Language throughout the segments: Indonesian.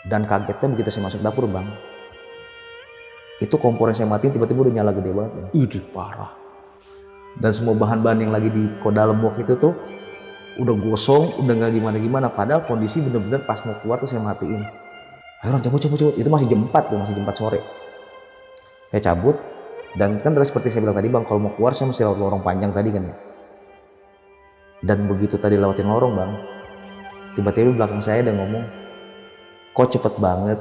Dan kagetnya begitu saya masuk dapur bang, itu kompor yang saya matiin tiba-tiba udah nyala gede banget bang. Ih, parah. Dan semua bahan-bahan yang lagi di dalam wok itu tuh udah gosong, udah nggak gimana-gimana. Padahal kondisi bener-bener pas mau keluar tuh saya matiin. Ayo cabut. Itu masih jam 4 tuh, masih jam 4 sore. Saya cabut, dan kan seperti saya bilang tadi bang, kalau mau keluar saya mesti lewat lorong panjang tadi kan ya. Dan begitu tadi lewatin lorong bang, tiba-tiba di belakang saya ada ngomong, kok cepet banget.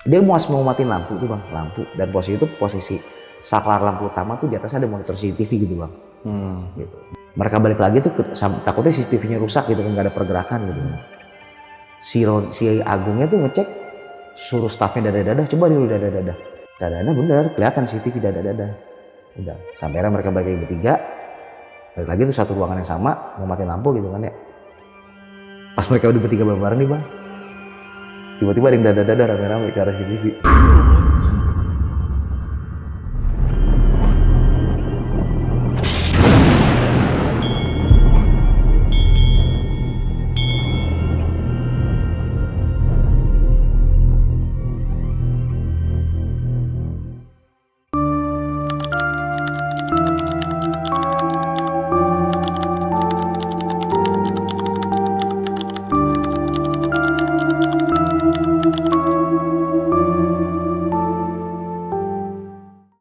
Dia mau matiin lampu tuh bang, lampu. Dan posisi saklar lampu utama tuh di atasnya ada monitor CCTV gitu bang. Gitu. Mereka balik lagi tuh takutnya CCTV-nya rusak gitu kan, nggak ada pergerakan gitu kan. Si Agungnya tuh ngecek, suruh staffnya dada-dada, coba dulu dada-dada. Dada-dada bener, kelihatan CCTV dada-dada. Udah, sampai akhirnya mereka balik lagi bertiga, balik lagi tuh satu ruangan yang sama, mau matiin lampu gitu kan ya. Pas mereka udah bertiga bareng-bareng nih bang, tiba-tiba ada yang dada-dada rame-rame ke arah CCTV.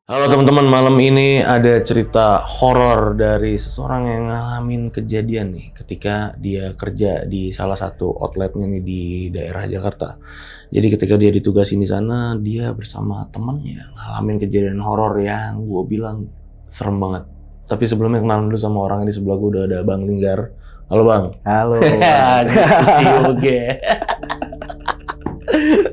Halo teman-teman, malam ini ada cerita horor dari seseorang yang ngalamin kejadian nih ketika dia kerja di salah satu outletnya nih di daerah Jakarta. Jadi ketika dia ditugasin di sana, dia bersama temannya ngalamin kejadian horor yang gue bilang serem banget. Tapi sebelumnya kenalan dulu sama orang di sebelah gue, udah ada Bang Linggar. Halo Bang. Halo. Oke.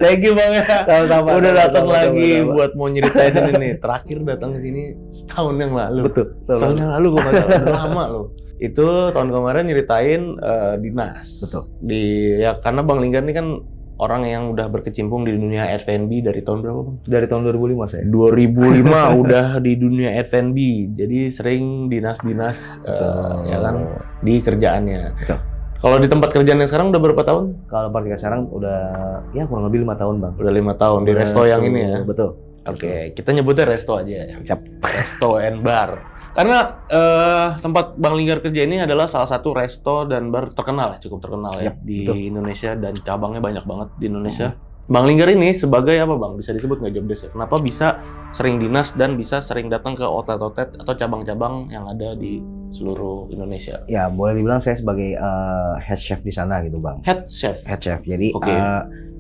Thank you Bang ya. Sama-sama, udah datang lagi sama-sama. buat mau nyeritain ini nih. Terakhir datang ke sini setahun yang lalu. Betul. Setahun yang lalu gue udah lama loh. Itu tahun kemarin nyeritain dinas. Betul. Ya karena Bang Linggar ini kan orang yang udah berkecimpung di dunia F&B dari tahun berapa Bang? Dari tahun 2005 saya. 2005 udah di dunia F&B. Jadi sering dinas-dinas ya kan di kerjaannya. Betul. Kalau di tempat kerjaan yang sekarang udah berapa tahun? Kalau parkir sekarang udah ya kurang lebih 5 tahun bang. Udah 5 tahun di resto yang ini ya. Betul. Oke, kita nyebutnya resto aja ya. Siap. Resto and bar. Karena tempat Bang Linggar kerja ini adalah salah satu resto dan bar terkenal, cukup terkenal ya di betul. Indonesia, dan cabangnya banyak banget di Indonesia. Bang Linggar ini sebagai apa Bang? Bisa disebut nggak job desk ya? Kenapa bisa sering dinas dan bisa sering datang ke outlet-outlet atau cabang-cabang yang ada di seluruh Indonesia? Ya boleh dibilang saya sebagai head chef di sana gitu bang. Head chef. Head chef. Jadi Oke.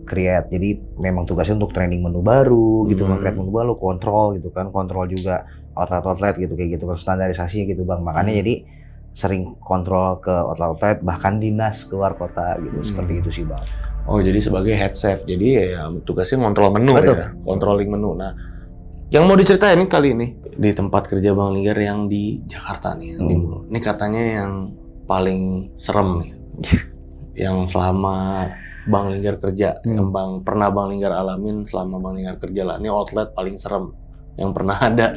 create. Jadi memang tugasnya untuk training menu baru gitu, nge-create menu baru, kontrol gitu kan, kontrol juga outlet gitu kayak gitu, standarisasi gitu bang. Makanya jadi sering kontrol ke outlet bahkan dinas keluar kota gitu, seperti itu sih bang. Oh jadi sebagai head chef, jadi ya tugasnya ngontrol menu. Betul. Ya, controlling menu. Nah, yang mau diceritain nih kali ini di tempat kerja Bang Linggar yang di Jakarta nih, yang di Mall. Ini katanya yang paling serem nih, yang selama Bang Linggar kerja, yang pernah Bang Linggar alamin selama Bang Linggar kerja lah. Ini outlet paling serem yang pernah ada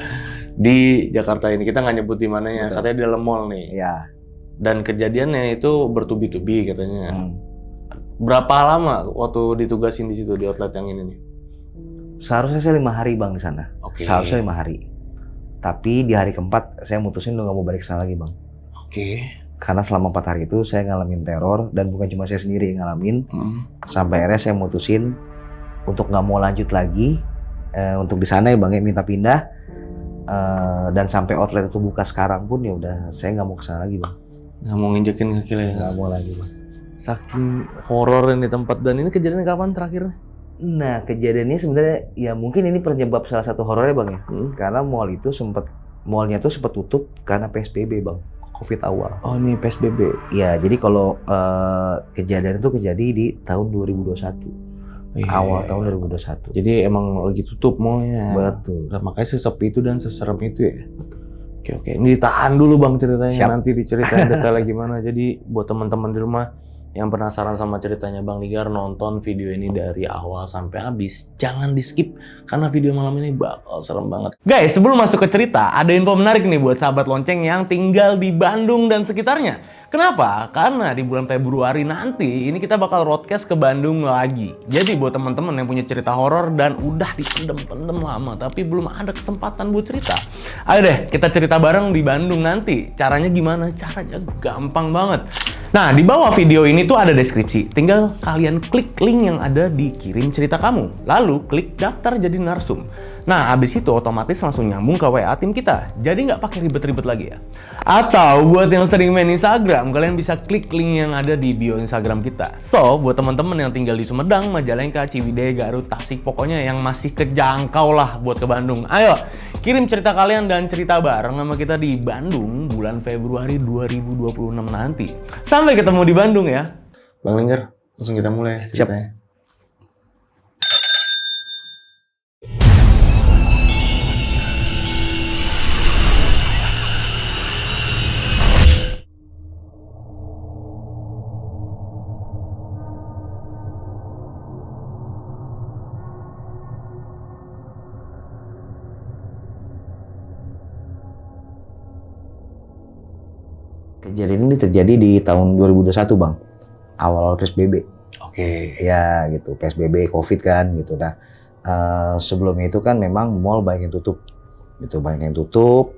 di Jakarta ini. Kita nggak nyebut di mananya, katanya di dalam mall nih. Ya. Dan kejadiannya itu bertubi-tubi katanya. Berapa lama waktu ditugasin di situ di outlet yang ini nih? Seharusnya saya 5 hari bang di sana. Oke. Seharusnya 5 hari. Tapi di hari keempat saya mutusin udah nggak mau balik ke sana lagi bang. Oke. Karena selama 4 hari itu saya ngalamin teror, dan bukan cuma saya sendiri yang ngalamin. Sampai akhirnya saya mutusin untuk nggak mau lanjut lagi untuk di sana ya bang, minta pindah. Dan sampai outlet itu buka sekarang pun ya udah saya nggak mau kesana lagi bang. Nggak mau nginjekin kaki lah ya? Nggak mau lagi bang. Saking horor ini tempat. Dan ini kejadiannya kapan terakhir? Nah kejadiannya sebenarnya ya mungkin ini penyebab salah satu horornya bang ya. Karena mallnya tuh sempat tutup karena PSBB bang, COVID awal. Oh ini PSBB. Iya, jadi kalau kejadian itu terjadi di tahun 2021. Awal tahun 2021. Jadi emang lagi tutup mallnya. Betul. Nah, makanya sesepi itu dan seserem itu ya. Oke. Ini ditahan dulu Bang ceritanya. Siap. Nanti diceritain detailnya gimana. Jadi buat teman-teman di rumah yang penasaran sama ceritanya Bang Nigar, nonton video ini dari awal sampai habis. Jangan di skip, karena video malam ini bakal serem banget. Guys, sebelum masuk ke cerita, ada info menarik nih buat sahabat lonceng yang tinggal di Bandung dan sekitarnya. Kenapa? Karena di bulan Februari nanti ini kita bakal roadcast ke Bandung lagi. Jadi buat teman-teman yang punya cerita horor dan udah dipendem-pendem lama tapi belum ada kesempatan buat cerita, ayo deh kita cerita bareng di Bandung nanti. Caranya gimana? Caranya gampang banget. Nah, di bawah video ini tuh ada deskripsi. Tinggal kalian klik link yang ada di kirim cerita kamu. Lalu klik daftar jadi narsum. Nah, abis itu otomatis langsung nyambung ke WA tim kita. Jadi nggak pakai ribet-ribet lagi ya. Atau buat yang sering main Instagram, kalian bisa klik link yang ada di bio Instagram kita. So, buat teman-teman yang tinggal di Sumedang, Majalengka, Ciwidey, Garut, Tasik, pokoknya yang masih kejangkau lah buat ke Bandung. Ayo, kirim cerita kalian dan cerita bareng sama kita di Bandung bulan Februari 2026 nanti. Sampai ketemu di Bandung ya. Bang Linggar, langsung kita mulai ceritanya. Kejadian ini terjadi di tahun 2021 Bang, awal PSBB. Oke. Ya gitu, PSBB, Covid kan gitu. Nah sebelumnya itu kan memang mall banyak yang tutup, gitu banyak yang tutup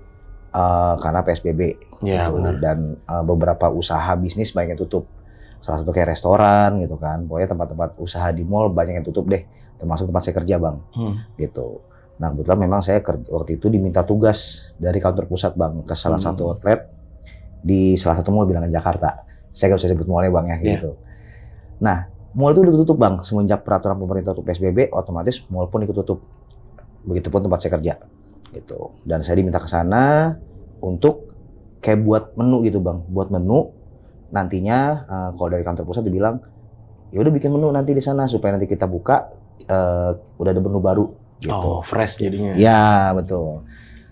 karena PSBB. Ya, gitu. benar. Dan beberapa usaha bisnis banyak yang tutup. Salah satu kayak restoran gitu kan, pokoknya tempat-tempat usaha di mall banyak yang tutup deh, termasuk tempat saya kerja Bang. Gitu. Nah kebetulan memang saya waktu itu diminta tugas dari kantor pusat Bang ke salah satu outlet di salah satu mall bilangan Jakarta. Saya nggak bisa sebut mallnya Bang ya gitu. Nah mall itu udah tutup Bang semenjak peraturan pemerintah untuk PSBB, otomatis mall pun ikut tutup. Begitupun tempat saya kerja gitu. Dan saya diminta ke sana untuk kayak buat menu gitu Bang, buat menu nantinya kalau dari kantor pusat dibilang ya udah bikin menu nanti di sana supaya nanti kita buka udah ada menu baru gitu. Oh, fresh jadinya. Ya betul.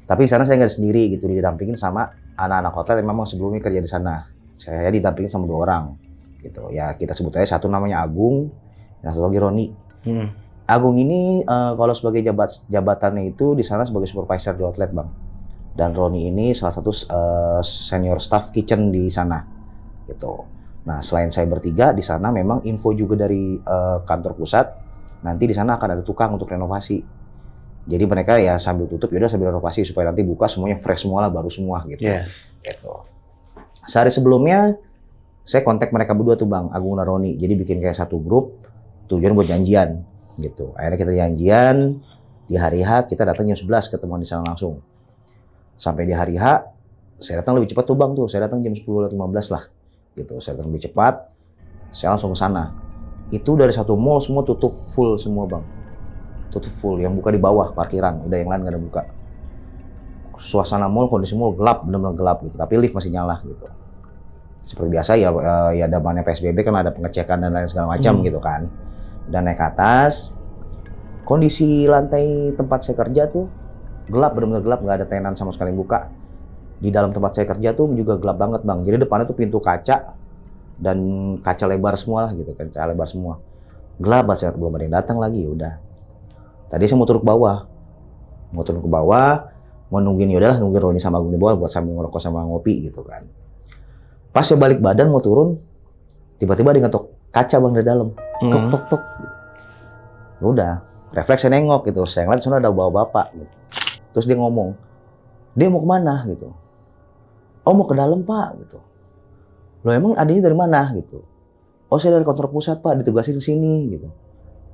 Tapi di sana saya nggak sendiri gitu, didampingin sama anak-anak hotel yang memang sebelumnya kerja di sana. Saya didampingin sama 2 orang gitu. Ya kita sebut aja satu namanya Agung, yang satu lagi Roni. Agung ini kalau sebagai jabatannya itu di sana sebagai supervisor di outlet Bang. Dan Roni ini salah satu senior staff kitchen di sana gitu. Nah selain saya bertiga di sana memang info juga dari kantor pusat, nanti di sana akan ada tukang untuk renovasi. Jadi mereka ya sambil tutup, yaudah sambil renovasi supaya nanti buka semuanya fresh semua lah, baru semua gitu. Gitu. Sehari sebelumnya saya kontak mereka berdua tuh Bang, Agung dan Roni. Jadi bikin kayak satu grup, tujuan buat janjian gitu. Akhirnya kita janjian di hari H, kita datang jam 11 ketemuan di sana langsung. Sampai di hari H, saya datang lebih cepat tuh Bang tuh. Saya datang jam 10.15 lah gitu. Saya datang lebih cepat, saya langsung ke sana. Itu dari satu mall semua tutup full semua Bang. Tutup full, yang buka di bawah parkiran, udah yang lain nggak ada buka. Suasana mall, kondisi mall gelap, benar-benar gelap gitu, tapi lift masih nyala gitu. Seperti biasa ya zamannya PSBB kan ada pengecekan dan lain segala macam gitu kan. Dan naik ke atas, kondisi lantai tempat saya kerja tuh gelap, benar-benar gelap, nggak ada tenan sama sekali yang buka. Di dalam tempat saya kerja tuh juga gelap banget Bang, jadi depannya tuh pintu kaca dan kaca lebar semua lah gitu, kaca lebar semua. Gelap banget, belum ada yang datang lagi, udah. Tadi saya mau turun ke bawah, mau nungguin yaudahlah nungguin Roni sama Agung di bawah buat sambil ngerokok sama ngopi gitu kan. Pas saya balik badan mau turun, tiba-tiba ada yang ngetok kaca Bang dari dalam, tok. Udah, refleks saya nengok gitu, saya ngeliat sana ada bawa bapak gitu. Terus dia ngomong, dia mau kemana gitu? Oh mau ke dalam Pak gitu. Loh emang adanya dari mana gitu? Oh saya dari kantor pusat Pak, ditugasin ke sini gitu.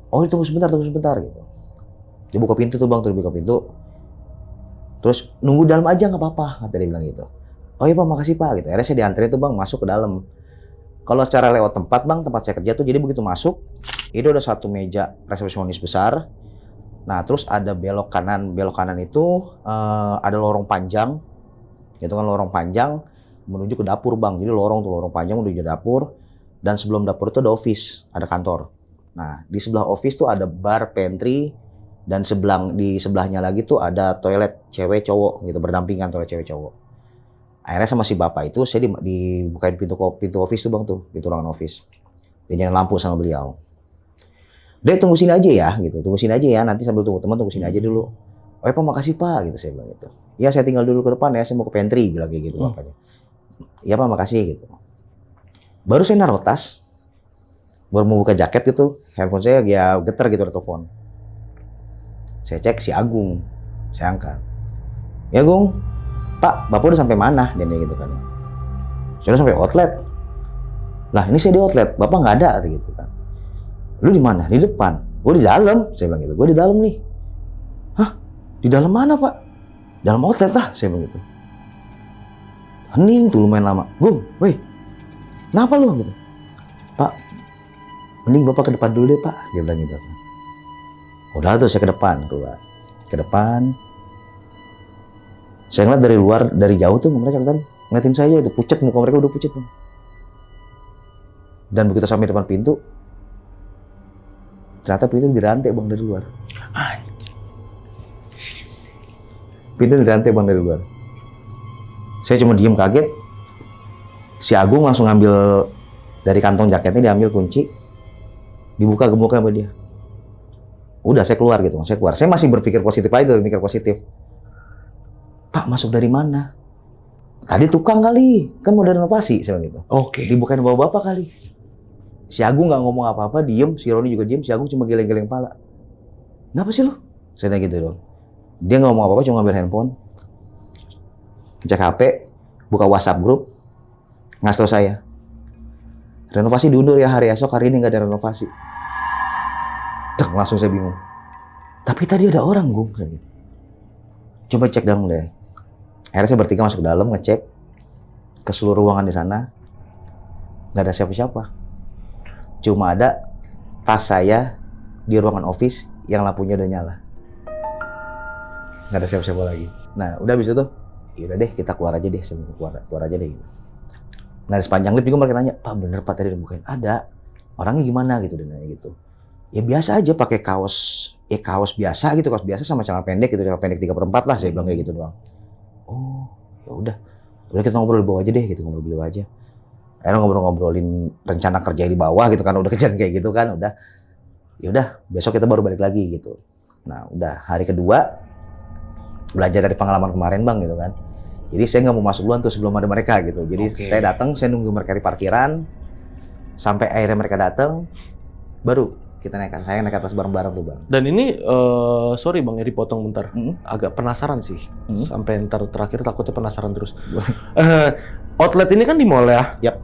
Oh tunggu sebentar gitu. Dia buka pintu tuh Bang, terus nunggu dalam aja nggak apa-apa, kata dia bilang gitu. Oh iya Pak, makasih Pak gitu. Akhirnya saya dianterin tuh Bang masuk ke dalam. Kalau cara lewat tempat Bang, tempat saya kerja tuh, jadi begitu masuk, itu ada satu meja resepsionis besar. Nah terus ada belok kanan itu ada lorong panjang, itu kan lorong panjang menuju ke dapur Bang. Jadi lorong panjang menuju ke dapur, dan sebelum dapur itu ada office, ada kantor. Nah di sebelah office tuh ada bar, pantry, dan di sebelahnya lagi tuh ada toilet cewek cowok gitu, berdampingan toilet cewek cowok. Akhirnya sama si bapak itu saya dibukain pintu office tuh Bang tuh, pintu ruangan office. dia nyalain lampu sama beliau. Dek tunggu sini aja ya gitu, tunggu sini aja ya, nanti sambil tunggu teman tunggu sini aja dulu. Oh ya Pak makasih Pak gitu saya bilang gitu. Ya saya tinggal dulu ke depan ya, saya mau ke pantry bilang kayak gitu bapaknya. Iya Pak makasih gitu. Baru saya naruh tas, baru mau buka jaket gitu, handphone saya ya getar gitu ada telepon. Saya cek si Agung, saya angkat. Ya Gung, Pak Bapak udah sampai mana? Dia gitu kan. Sudah sampai outlet. Lah ini saya di outlet, Bapak nggak ada gitu kan. Lu di mana? Di depan. Gue di dalam. Saya bilang gitu. Gue di dalam nih. Hah? Di dalam mana Pak? Dalam outlet lah. Saya bilang gitu. Hening tuh lumayan lama. Gung, weh. Kenapa lu gitu? Pak, mending Bapak ke depan dulu deh Pak. Dia bilang gitu. Udah tuh saya ke depan. Keluar. Ke depan. Saya ngeliat dari luar, dari jauh tuh mereka kan ngeliatin saya itu. Pucet, muka mereka udah pucet. Dan begitu sampai depan pintu, ternyata pintu dirantai Bang dari luar. Pintu dirantai Bang dari luar. Saya cuma diem kaget. Si Agung langsung ngambil dari kantong jaketnya, diambil kunci, dibuka gemuknya sama dia. Udah saya keluar gitu, saya keluar. Saya masih berpikir positif aja, mikir positif. Pak masuk dari mana? Tadi tukang kali, kan mau renovasi, saya bilang gitu. Oke. Dibukain bawa bapak kali. Si Agung nggak ngomong apa-apa, diem. Si Roni juga diem. Si Agung cuma geleng-geleng pala. Kenapa sih lu? Saya nanya gitu dong. Dia nggak ngomong apa-apa, cuma ngambil handphone, cek HP, buka WhatsApp grup, ngasih tau saya. Renovasi diundur ya hari esok, hari ini nggak ada renovasi. Langsung saya bingung. Tapi tadi ada orang, Gung. Coba cek dalam deh. Akhirnya saya bertiga masuk ke dalam, ngecek ke seluruh ruangan di sana. Nggak ada siapa-siapa. Cuma ada tas saya di ruangan office yang lampunya udah nyala. Nggak ada siapa-siapa lagi. Nah, udah habis itu, yaudah deh kita keluar aja deh. Keluar aja deh. Nah, di sepanjang lift juga mereka nanya, Pak bener Pak tadi dibukain? Ada. Orangnya gimana gitu, dan nanya gitu. Ya biasa aja pakai kaos biasa gitu, kaos biasa sama celana pendek gitu, celana pendek 3/4 lah saya bilang kayak gitu doang. Oh, ya udah kita ngobrol di bawah aja deh gitu, ngobrol di bawah aja. Akhirnya ngobrolin rencana kerja di bawah gitu kan, udah kejadian kayak gitu kan, udah. Ya udah, besok kita baru balik lagi gitu. Nah, udah hari kedua belajar dari pengalaman kemarin Bang gitu kan. Jadi saya nggak mau masuk duluan tuh sebelum ada mereka gitu. Jadi saya datang, saya nunggu mereka di parkiran sampai akhirnya mereka datang, baru saya naik ke atas bareng-bareng tuh Bang. Dan ini sorry Bang ya dipotong bentar. Agak penasaran sih. Sampai ntar terakhir takutnya penasaran terus. Outlet ini kan di mall ya? Yap.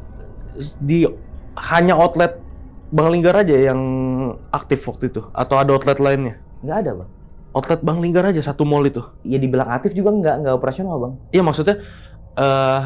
Hanya outlet Bang Linggar aja yang aktif waktu itu? Atau ada outlet lainnya? Nggak ada Bang. Outlet Bang Linggar aja satu mall itu? Ya dibilang aktif juga nggak operasional Bang. Iya maksudnya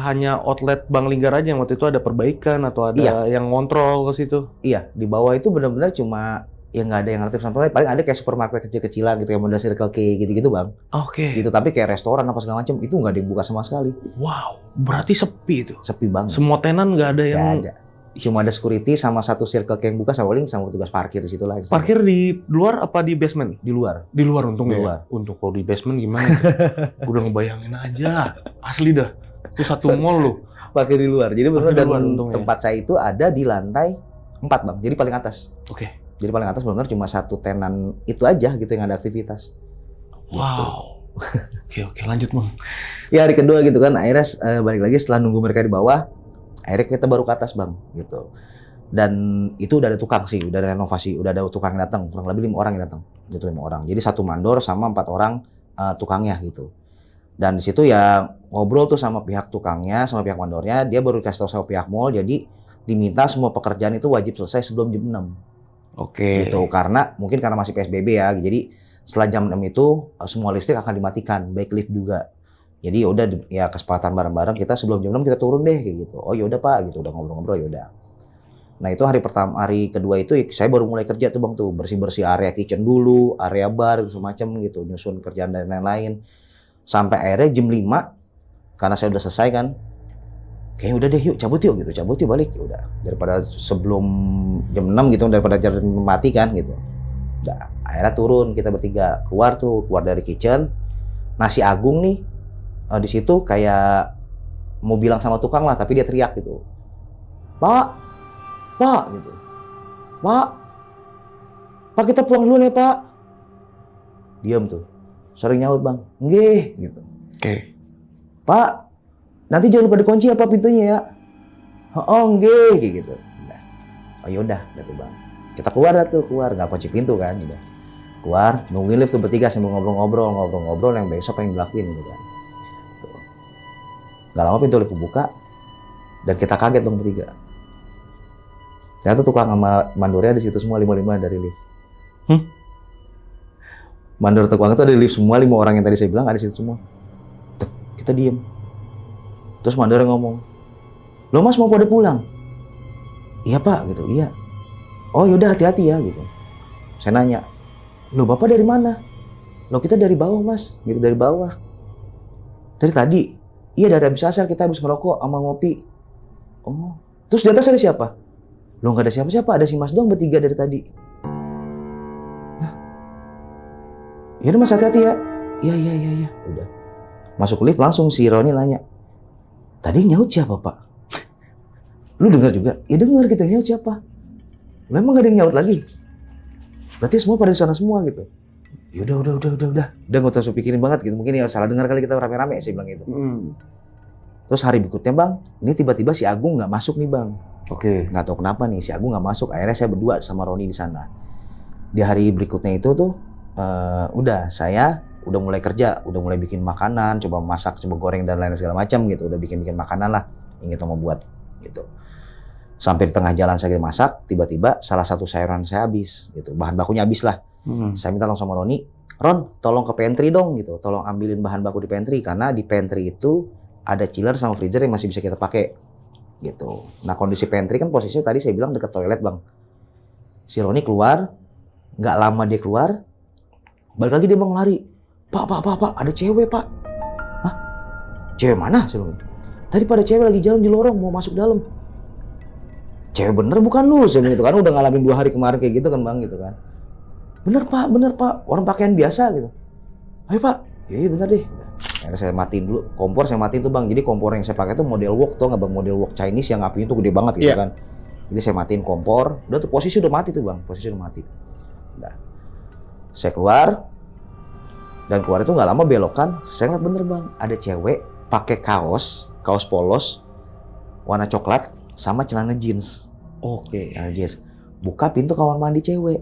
hanya outlet Bang Linggar aja yang waktu itu ada perbaikan atau ada yang ngontrol ke situ? Iya, di bawah itu benar-benar cuma ya nggak ada yang aktif sampai paling ada kayak supermarket kecil-kecilan gitu yang model Circle K gitu-gitu Bang. Oke. Gitu, tapi kayak restoran apa segala macam itu nggak dibuka sama sekali. Wow, berarti sepi itu. Sepi banget. Semua tenan nggak ada yang. Nggak ada. Cuma ada security sama satu Circle K yang buka sama paling sama tugas parkir di situ lah. Parkir di luar apa di basement? Di luar. Di luar untungnya. Di luar. Ya? Untung kalau di basement gimana? Udah ngebayangin aja. Asli dah. Itu satu mall loh. Parkir di luar. Jadi benar dan tempat ya? saya itu ada di lantai 4 Bang. Jadi paling atas. Oke. Jadi paling atas benar cuma satu tenan itu aja gitu yang ada aktivitas. Wow. Gitu. Oke, lanjut Bang. Ya hari kedua gitu kan, akhirnya balik lagi setelah nunggu mereka di bawah, akhirnya kita baru ke atas Bang gitu. Dan itu udah ada tukang sih, udah ada renovasi, udah ada tukang yang datang, kurang lebih 5 orang yang datang. Gitu 5 orang. Jadi 1 mandor sama 4 orang tukangnya gitu. Dan di situ ya ngobrol tuh sama pihak tukangnya, sama pihak mandornya, dia baru kasih tahu sama pihak mall, jadi diminta semua pekerjaan itu wajib selesai sebelum jam 6. Oke. Gitu, karena mungkin karena masih PSBB ya, jadi setelah jam 6 itu semua listrik akan dimatikan, baik lift juga. Jadi udah ya kesepakatan bareng-bareng kita sebelum jam 6 kita turun deh kayak gitu. Oh yaudah Pak gitu, udah ngobrol-ngobrol yaudah. Nah itu hari kedua itu saya baru mulai kerja tuh Bang tuh, bersih-bersih area kitchen dulu, area bar semacam gitu, nyusun kerjaan dan lain-lain. Sampai akhirnya jam 5 karena saya udah selesai kan. Kayaknya udah deh yuk cabut yuk balik. Udah daripada sebelum jam 6 gitu, daripada jalan mati kan gitu. Udah akhirnya turun kita bertiga keluar dari kitchen. Nah si Agung nih di situ kayak mau bilang sama tukang lah, tapi dia teriak gitu, Pak gitu. Pak kita pulang dulu nih Pak. Diam tuh. Sering nyaut bang, nggih gitu. Oke. Pak, nanti jangan lupa dikunci ya Pak pintunya ya. Oh nggih gitu. Nah, oh yaudah gitu bang. Kita keluar nggak kunci pintu kan, udah. Keluar, nungguin lift tuh bertiga sambil ngobrol-ngobrol yang besok pengen dilakuin gitu kan. Tuh. Gak lama pintu lift buka dan kita kaget bang bertiga. Ternyata tukang sama mandornya di situ semua 5 dari lift. Mandor tukang itu ada di lift semua 5 orang yang tadi saya bilang ada di situ semua. Tuh, kita diem. Terus mandornya ngomong, "Lo Mas mau pada pulang?" "Iya Pak," gitu. "Iya." "Oh yaudah hati-hati ya," gitu. Saya nanya, "Lo Bapak dari mana?" "Lo kita dari bawah Mas," gitu, "dari bawah." "Dari tadi?" "Iya dari habis asar kita habis ngerokok sama ngopi." "Oh, terus di atas ada siapa?" "Lo nggak ada siapa-siapa, ada si Mas doang bertiga dari tadi." "Yaudah Mas hati-hati ya." Iya. Udah. Masuk lift langsung si Roni nanya, "Tadi nyaut siapa Pak?" "Lu dengar juga?" "Ya dengar kita nyaut siapa." "Lu emang gak ada yang nyaut lagi?" "Berarti semua pada di sana semua gitu." "Yaudah. Udah gak usah pikirin banget gitu. Mungkin ya salah dengar kali kita rame-rame saya bilang gitu. Terus hari berikutnya bang, ini tiba-tiba si Agung gak masuk nih bang. Oke. Nggak tahu kenapa nih si Agung nggak masuk. Akhirnya saya berdua sama Roni di sana. Di hari berikutnya itu tuh udah saya udah mulai kerja, udah mulai bikin makanan, coba masak, coba goreng dan lain segala macam gitu. Udah bikin makanan lah yang kita mau buat gitu. Sampai di tengah jalan saya masak, tiba-tiba salah satu sayuran saya habis gitu. Bahan bakunya habis lah. Saya minta langsung sama Roni, "Ron, tolong ke pantry dong gitu. Tolong ambilin bahan baku di pantry karena di pantry itu ada chiller sama freezer yang masih bisa kita pakai." Gitu. Nah kondisi pantry kan posisinya tadi saya bilang dekat toilet bang. Si Roni keluar, nggak lama dia keluar, balik lagi dia bang lari. Pak, ada cewek Pak." "Hah? Cewek mana?" Saya bilang. "Tadi pada cewek lagi jalan di lorong mau masuk dalam." "Cewek bener bukan lu?" Saya bilang gitu kan, udah ngalamin 2 hari kemarin kayak gitu kan bang gitu kan. Bener Pak, orang pakaian biasa gitu." "Ayo Pak." Iya bener deh. Akhirnya saya matiin dulu, kompor saya matiin tuh bang. Jadi kompor yang saya pakai tuh model wok tuh nggak bang, model wok Chinese yang apinya tuh gede banget gitu kan. Jadi saya matiin kompor, udah tuh posisi udah mati tuh bang, posisi udah mati. Udah. Saya keluar, dan keluar itu nggak lama belokan, saya ngeliat bener bang, ada cewek pakai kaos polos, warna coklat, sama celana jeans. Oke. Celana jeans. Buka pintu kamar mandi cewek.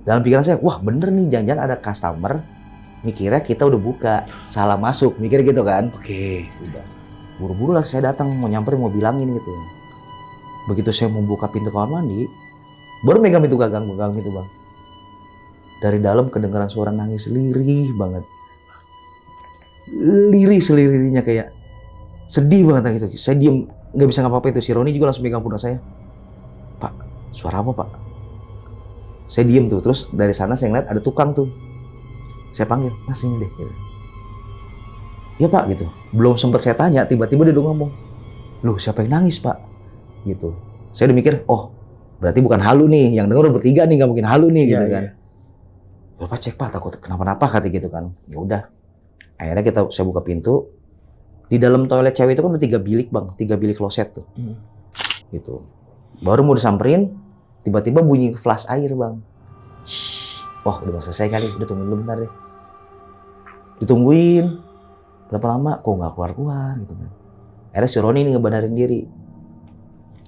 Dalam pikiran saya, wah bener nih, jangan-jangan ada customer mikirnya kita udah buka, salah masuk, mikir gitu kan. Oke. Udah. Buru-buru lah saya datang, mau nyamperin, mau bilangin gitu. Begitu saya mau buka pintu kamar mandi, baru megang pintu gagang pintu bang. Dari dalam kedengaran suara nangis lirih banget. Lirih selirihnya kayak sedih banget gitu. Saya diem, nggak bisa ngapa-apa itu. Si Roni juga langsung megang pundak saya. "Pak, suara apa Pak?" Saya diem tuh, terus dari sana saya ngeliat ada tukang tuh. Saya panggil, "Mas ini deh." Gitu. "Iya Pak," gitu. Belum sempet saya tanya, tiba-tiba dia udah ngomong, "Loh siapa yang nangis Pak?" Gitu. Saya udah mikir, oh berarti bukan halu nih, yang denger udah bertiga nih, nggak mungkin halu nih gitu kan. "Ya Pak cek Pak, takut kenapa-napa," kata gitu kan. Ya udah. Akhirnya saya buka pintu. Di dalam toilet cewek itu kan ada 3 bilik bang, 3 bilik kloset tuh. Gitu. Baru mau disamperin, tiba-tiba bunyi flash air bang. Shhh. Oh udah mau selesai kali, udah tungguin dulu bentar deh. Ditungguin. Berapa lama, kok nggak keluar-keluar gitu kan. Akhirnya si Roni ini ngebadarin diri.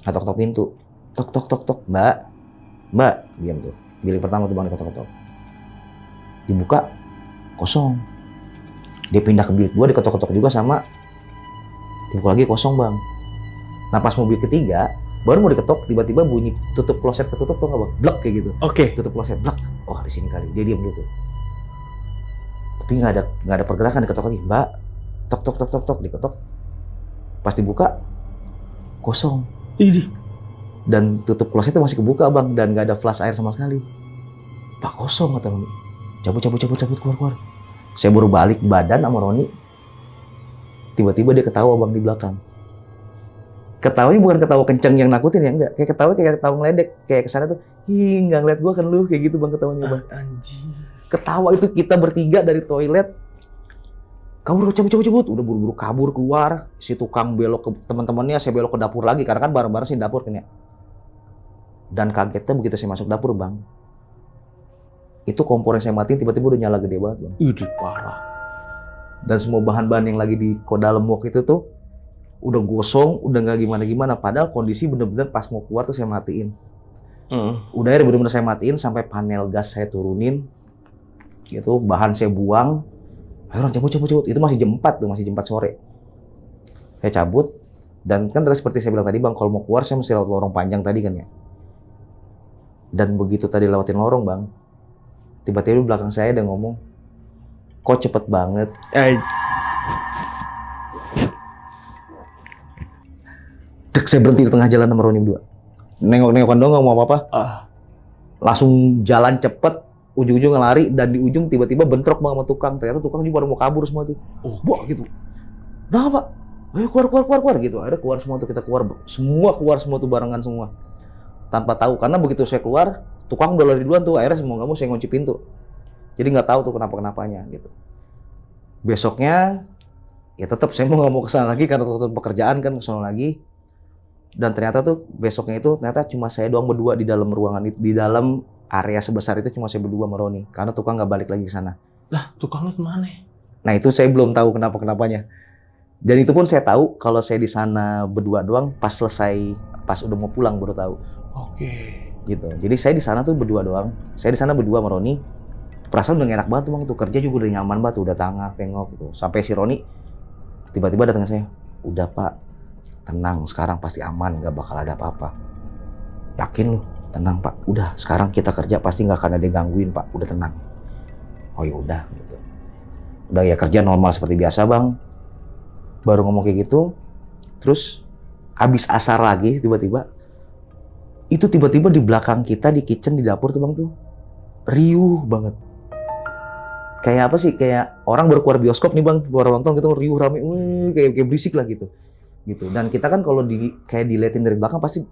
Ketok-ketok pintu. Tok. Mbak. Diam tuh. Bilik pertama tuh bang diketok-ketok. Dibuka, kosong. Dia pindah ke bilik 2, diketok-ketok juga sama. Dibuka lagi kosong bang. Nah pas mobil ketiga, baru mau diketok, tiba-tiba bunyi tutup kloset ketutup tuh nggak bang? Blek kayak gitu. Oke. Tutup kloset, blek. Oh di sini kali. Dia diam dulu. Tapi nggak ada pergerakan, diketok lagi. "Mbak." Tok, diketok. Pas dibuka, kosong. Ini. Dan tutup kloset itu masih kebuka bang, dan nggak ada flash air sama sekali. "Pak kosong," kata Roni. Cabut, keluar. Saya baru balik badan sama Roni. Tiba-tiba dia ketawa bang di belakang. Ketawanya bukan ketawa kenceng yang nakutin ya, enggak. Kayak ketawa ngeledek. Kayak kesana tuh, "Ih nggak ngeliat gua kan lu," kayak gitu bang ketawanya bang. Anjir. Ketawa itu kita bertiga dari toilet. Kabur, cabut. Udah buru-buru kabur keluar. Si tukang belok ke teman-temannya, saya belok ke dapur lagi. Karena kan bareng-bareng sih di dapur kan ya. Dan kagetnya begitu saya masuk dapur bang, itu kompor yang saya matiin tiba-tiba udah nyala gede banget bang. Ih, parah. Dan semua bahan-bahan yang lagi di dalam wok itu tuh udah gosong, udah nggak gimana-gimana. Padahal kondisi bener-bener pas mau keluar tuh saya matiin. Udah ya bener-bener saya matiin sampai panel gas saya turunin. Gitu, bahan saya buang. Ayo cabut. Itu masih jam 4 tuh, masih jam 4 sore. Saya cabut. Dan kan seperti saya bilang tadi bang, kalau mau keluar saya mesti lewat lorong panjang tadi kan ya. Dan begitu tadi lewatin lorong bang, tiba-tiba di belakang saya ada ngomong, kok cepet banget. Dek, saya berhenti di tengah jalan sama Roni berdua. Nengok-nengokan doang nggak mau apa-apa. Langsung jalan cepet, ujung-ujung ngelari, dan di ujung tiba-tiba bentrok bang sama tukang. Ternyata tukang juga mau kabur semua tuh. Wah gitu. Nah pak, ayo keluar gitu. Akhirnya keluar semua tuh, kita keluar semua tuh barengan semua. Tanpa tahu, karena begitu saya keluar, tukang udah lari duluan tuh. Akhirnya mau nggak mau saya ngunci pintu. Jadi nggak tahu tuh kenapa-kenapanya gitu. Besoknya ya tetap saya mau nggak mau kesana lagi karena tuh pekerjaan kan, kesana lagi. Dan ternyata tuh besoknya itu ternyata cuma saya doang berdua di dalam ruangan itu, di dalam area sebesar itu cuma saya berdua sama Roni, karena tukang nggak balik lagi ke sana. Lah, tukangnya kemana? Nah itu saya belum tahu kenapa-kenapanya. Dan itu pun saya tahu kalau saya di sana berdua doang pas selesai, pas udah mau pulang baru tahu. Oke. Gitu. Jadi saya di sana tuh berdua doang. Saya di sana berdua sama Roni. Perasaan udah enak banget tuh bang, tuh kerja juga udah nyaman banget, udah tengok gitu. Sampai si Roni tiba-tiba datang ke saya, udah pak, tenang, sekarang pasti aman, nggak bakal ada apa-apa. Yakin lu? Tenang pak, udah sekarang kita kerja pasti nggak akan ada yang gangguin pak, udah tenang. Oh ya udah gitu. Udah ya kerja normal seperti biasa bang. Baru ngomong kayak gitu, terus abis asar lagi tiba-tiba di belakang kita di kitchen di dapur tuh bang tuh riuh banget. Kayak apa sih? Kayak orang baru keluar bioskop nih bang, keluar nonton gitu riuh rame, kayak berisik lah gitu. Dan kita kan kalau kayak diliatin dari belakang pasti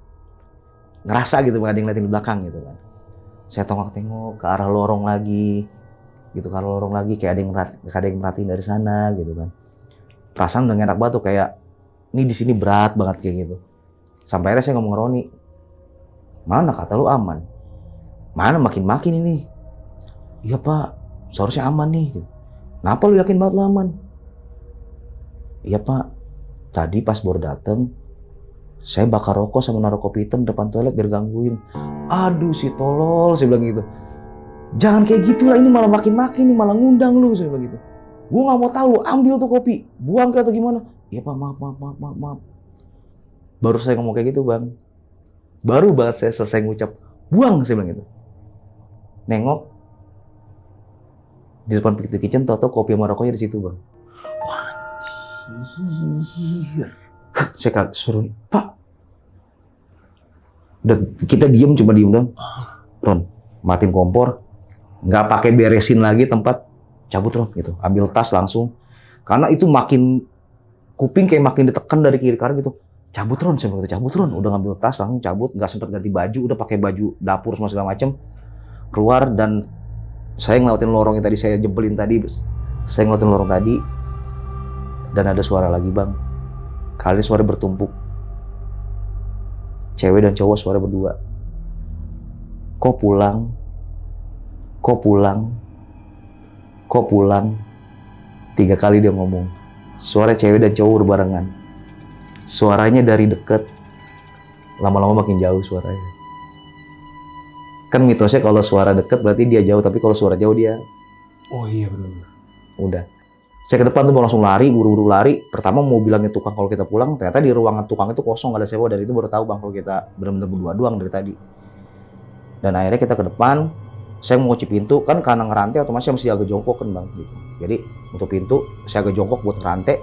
ngerasa gitu ada yang ngeliatin di belakang gitu kan. Saya tengok ke arah lorong lagi, gitu ke arah lorong lagi kayak ada yang merhatiin dari sana gitu kan. Perasaan udah enak banget tuh kayak ini di sini berat banget kayak gitu. Sampai akhirnya saya ngomong ke Roni, mana kata lu aman? Mana makin ini? Iya pak, seharusnya aman nih. Gitu. Kenapa lu yakin banget lu aman? Iya pak, tadi pas baru dateng, saya bakar rokok sama naruh kopi hitam depan toilet biar gangguin. Aduh si tolol, saya bilang gitu. Jangan kayak gitulah, ini malah makin nih, malah ngundang lu, saya bilang gitu. Gue nggak mau tahu, ambil tuh kopi, buang ke atau gimana? Iya pak, maaf. Baru saya ngomong kayak gitu bang, baru banget saya selesai ngucap, buang, saya bilang gitu. Nengok di depan pintu kitchen, tau kopi sama rokoknya di situ bang. Saya suruh, pak, udah kita diem dong. Ron, matiin kompor, nggak pakai beresin lagi tempat, cabut Ron gitu, ambil tas langsung, karena itu makin kuping kayak makin ditekan dari kiri kanan gitu. Cabut Ron, saya bilang gitu, cabut Ron, udah ngambil tas langsung cabut, nggak sempat ganti baju, udah pakai baju dapur semua segala macem, keluar. Dan saya ngelewatin lorong yang tadi saya jebelin tadi, dan ada suara lagi bang. Kali suara bertumpuk. Cewek dan cowok suara berdua. Kok pulang. 3 kali dia ngomong. Suara cewek dan cowok berbarengan. Suaranya dari deket, lama-lama makin jauh suaranya. Kan mitosnya kalau suara deket berarti dia jauh, tapi kalau suara jauh dia. Oh iya benar. Udah. Saya ke depan tuh mau langsung lari, buru-buru lari. Pertama mau bilangin tukang kalau kita pulang, ternyata di ruangan tukang itu kosong, gak ada siapa. Dan itu baru tahu bang kalau kita benar-benar berdua doang dari tadi. Dan akhirnya kita ke depan, saya mau kunci pintu, kan karena ngerantai otomatis saya mesti agak jongkok kan bang. Gitu. Jadi untuk pintu, saya agak jongkok buat ngerantai.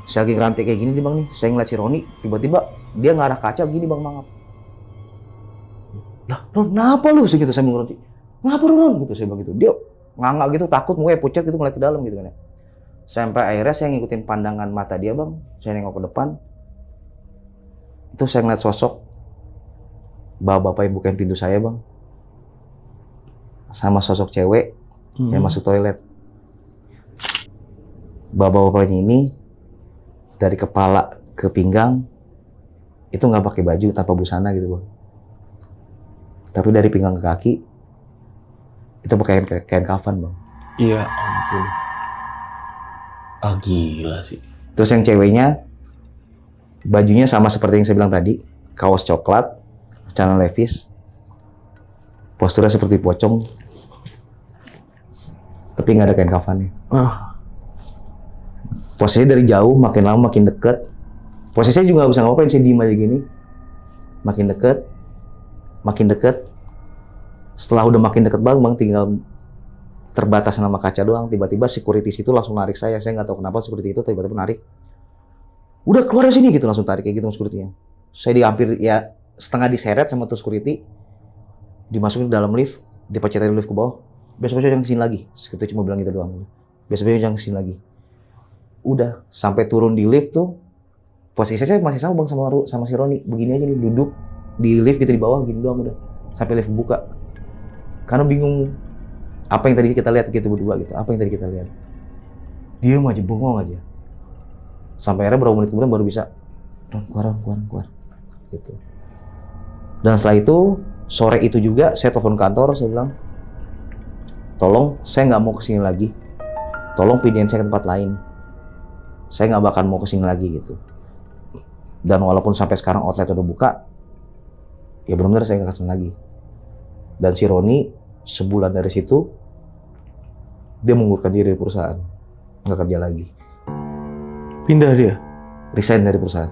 Saya lagi ngerantai kayak gini nih bang nih, saya ngeliat si Roni, tiba-tiba dia ngarah kaca gini bang, mangap. Lah Ron, kenapa lu? Saya gitu, saya bilang Roni, kenapa Ron? Gitu saya bilang gitu. Dia ngangak gitu, takut, mukanya pucat gitu ngeliat ke dalam gitu kan ya. Sampai akhirnya saya ngikutin pandangan mata dia bang, saya nengok ke depan, itu saya ngeliat sosok bapak-bapak yang bukain pintu saya bang, sama sosok cewek yang masuk toilet. Bapak-bapaknya ini dari kepala ke pinggang itu nggak pakai baju, tanpa busana gitu bang. Tapi dari pinggang ke kaki itu pakai kain kafan bang. Iya ampun. Ah gila sih. Terus yang ceweknya bajunya sama seperti yang saya bilang tadi, kaos coklat, celana Levi's, posturnya seperti pocong, tapi nggak ada kain kafannya. Posisinya dari jauh, makin lama makin deket. Posisinya juga nggak bisa ngapain, saya diem aja gini. Makin deket, makin deket. Setelah udah makin deket bang, tinggal terbatas sama kaca doang. Tiba-tiba security itu langsung narik saya. Saya nggak tahu kenapa security itu tiba-tiba narik. Udah keluar dari sini gitu, langsung tarik kayak gitu sama security-nya. Saya hampir ya setengah diseret sama tuh security. Dimasukin ke dalam lift, dipecetin lift ke bawah. Besok-besok jangan kesini lagi. Security cuma bilang gitu doang. Besok-besok jangan kesini lagi. Udah sampai turun di lift tuh, posisi saya masih sama bang sama si Roni. Begini aja nih, duduk di lift gitu di bawah gini doang udah. Sampai lift buka. Karena bingung apa yang tadi kita lihat gitu berdua gitu. Apa yang tadi kita lihat? Diam aja, bengong aja. Sampai akhirnya berapa menit kemudian baru bisa keluar gitu. Dan setelah itu sore itu juga saya telepon kantor, saya bilang tolong saya nggak mau kesini lagi, tolong pindahin saya ke tempat lain, saya nggak bakal mau kesini lagi gitu. Dan walaupun sampai sekarang outlet udah buka, ya benar-benar saya nggak kesini lagi. Dan si Roni sebulan dari situ dia mengundurkan diri dari perusahaan, nggak kerja lagi. Pindah dia? Resign dari perusahaan.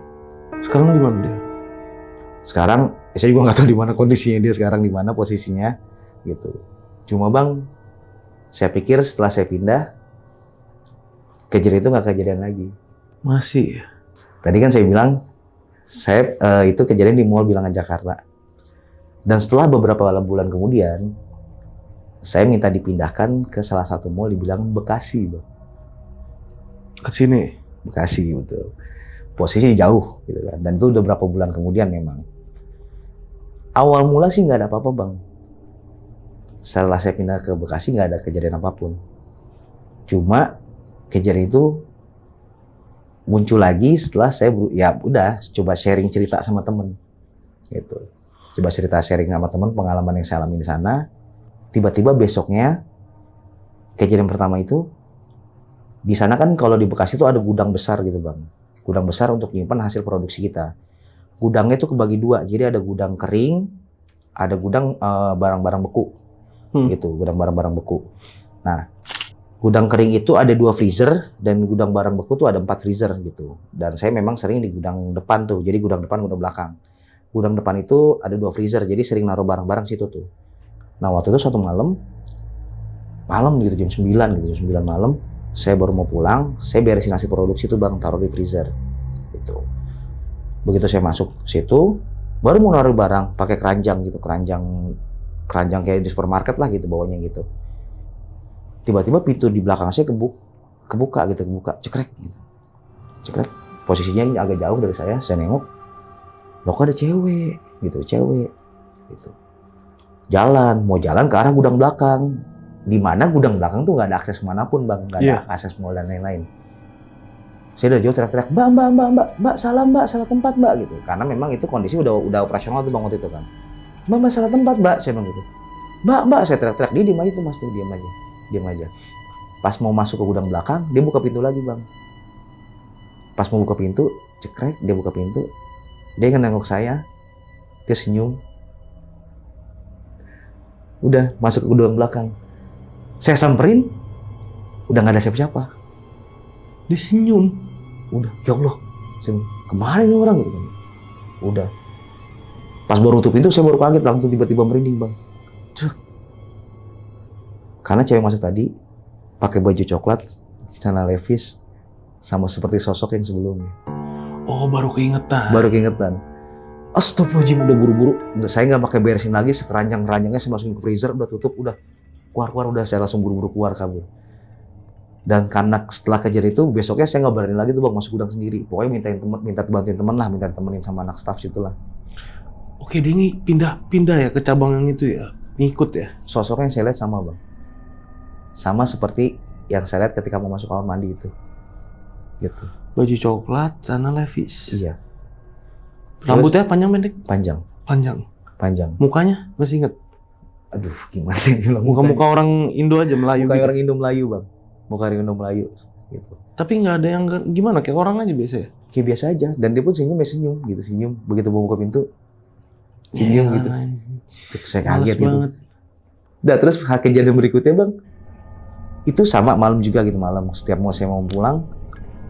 Sekarang di mana dia? Sekarang saya juga nggak tahu di mana kondisinya dia sekarang, di mana posisinya gitu. Cuma bang, saya pikir setelah saya pindah, kejadian itu nggak kejadian lagi. Masih ya? Tadi kan saya bilang, saya itu kejadian di Mall Bilangan Jakarta. Dan setelah beberapa bulan kemudian, saya minta dipindahkan ke salah satu mall di Bilangan Bekasi, bang. Ke sini? Bekasi, betul. Posisi jauh, gitu kan. Dan itu udah berapa bulan kemudian memang. Awal mula sih nggak ada apa-apa, bang. Setelah saya pindah ke Bekasi nggak ada kejadian apapun. Cuma kejadian itu muncul lagi setelah saya ya udah coba sharing cerita sama temen, gitu. Coba cerita sharing sama temen pengalaman yang saya alami di sana. Tiba-tiba besoknya kejadian pertama itu di sana kan kalau di Bekasi itu ada gudang besar gitu bang, gudang besar untuk nyimpan hasil produksi kita. Gudangnya itu kebagi dua, jadi ada gudang kering, ada gudang barang-barang beku, gitu, gudang barang-barang beku. Nah, gudang kering itu ada 2 freezer dan gudang barang beku tuh ada 4 freezer gitu. Dan saya memang sering di gudang depan tuh, jadi gudang depan, gudang belakang. Gudang depan itu ada 2 freezer, jadi sering naruh barang-barang situ tuh. Nah waktu itu suatu malam gitu jam 9 gitu, jam 9 malam, saya baru mau pulang, saya beresin hasil produksi itu bang, taruh di freezer gitu. Begitu saya masuk situ, baru mau naruh barang, pakai keranjang gitu, keranjang kayak di supermarket lah gitu bawahnya gitu. Tiba-tiba pintu di belakang saya kebuka, cekrek gitu. Cekrek, posisinya ini agak jauh dari saya nengok, loh kok ada cewek gitu. Mau jalan ke arah gudang belakang. Di mana gudang belakang tuh nggak ada akses manapun bang, nggak ada akses mall dan lain-lain. Saya udah jauh teriak-teriak, mbak, salah tempat mbak gitu. Karena memang itu kondisi udah operasional tuh bang waktu itu kan. Mbak salah tempat mbak, saya bilang gitu. Mbak, saya teriak-teriak, dia diem aja tuh mas tuh, diam aja. Pas mau masuk ke gudang belakang, dia buka pintu lagi bang. Pas mau buka pintu, cekrek, dia buka pintu. Dia nengok saya, dia senyum. Udah masuk ke gudang belakang. Saya samperin, udah nggak ada siapa-siapa. Dia senyum. Udah, ya Allah, kemana ini orang gitu kan. Udah. Pas baru tutup pintu, saya baru kaget, langsung tiba-tiba merinding bang. Cuk. Karena cewek masuk tadi pakai baju coklat, celana Levi's, sama seperti sosok yang sebelumnya. Oh, baru keingetan. Astagfirullahaladzim, udah buru-buru. Saya nggak pakai beresin lagi, sekeranjang-keranjangnya saya masukin ke freezer, udah tutup, udah keluar, udah saya langsung buru-buru keluar kabur. Dan karena setelah kejadian itu, besoknya saya nggak berani lagi tuh bang masuk gudang sendiri. Pokoknya minta bantuin teman lah, minta temenin sama anak staff situ lah. Oke, dia ini pindah ya ke cabang yang itu ya, ngikut ya. Sosoknya yang saya lihat sama bang, sama seperti yang saya lihat ketika mau masuk kamar mandi itu, gitu. Baju coklat, celana Levi's. Iya. Rambutnya panjang pendek? Panjang. Panjang. Mukanya masih inget? Aduh, gimana sih bilang Muka-muka orang Indo aja, Melayu Muka gitu. orang Indo Melayu, Bang. Muka orang Indo Melayu gitu. Tapi nggak ada yang gimana, kayak orang aja biasa ya? Kayak biasa aja, dan dia pun senyum gitu, senyum. Begitu mau buka pintu, senyum gitu. Cuk, saya kaget gitu. Udah, terus kejadian berikutnya, Bang, itu sama malam juga gitu, malam. Setiap saya mau pulang,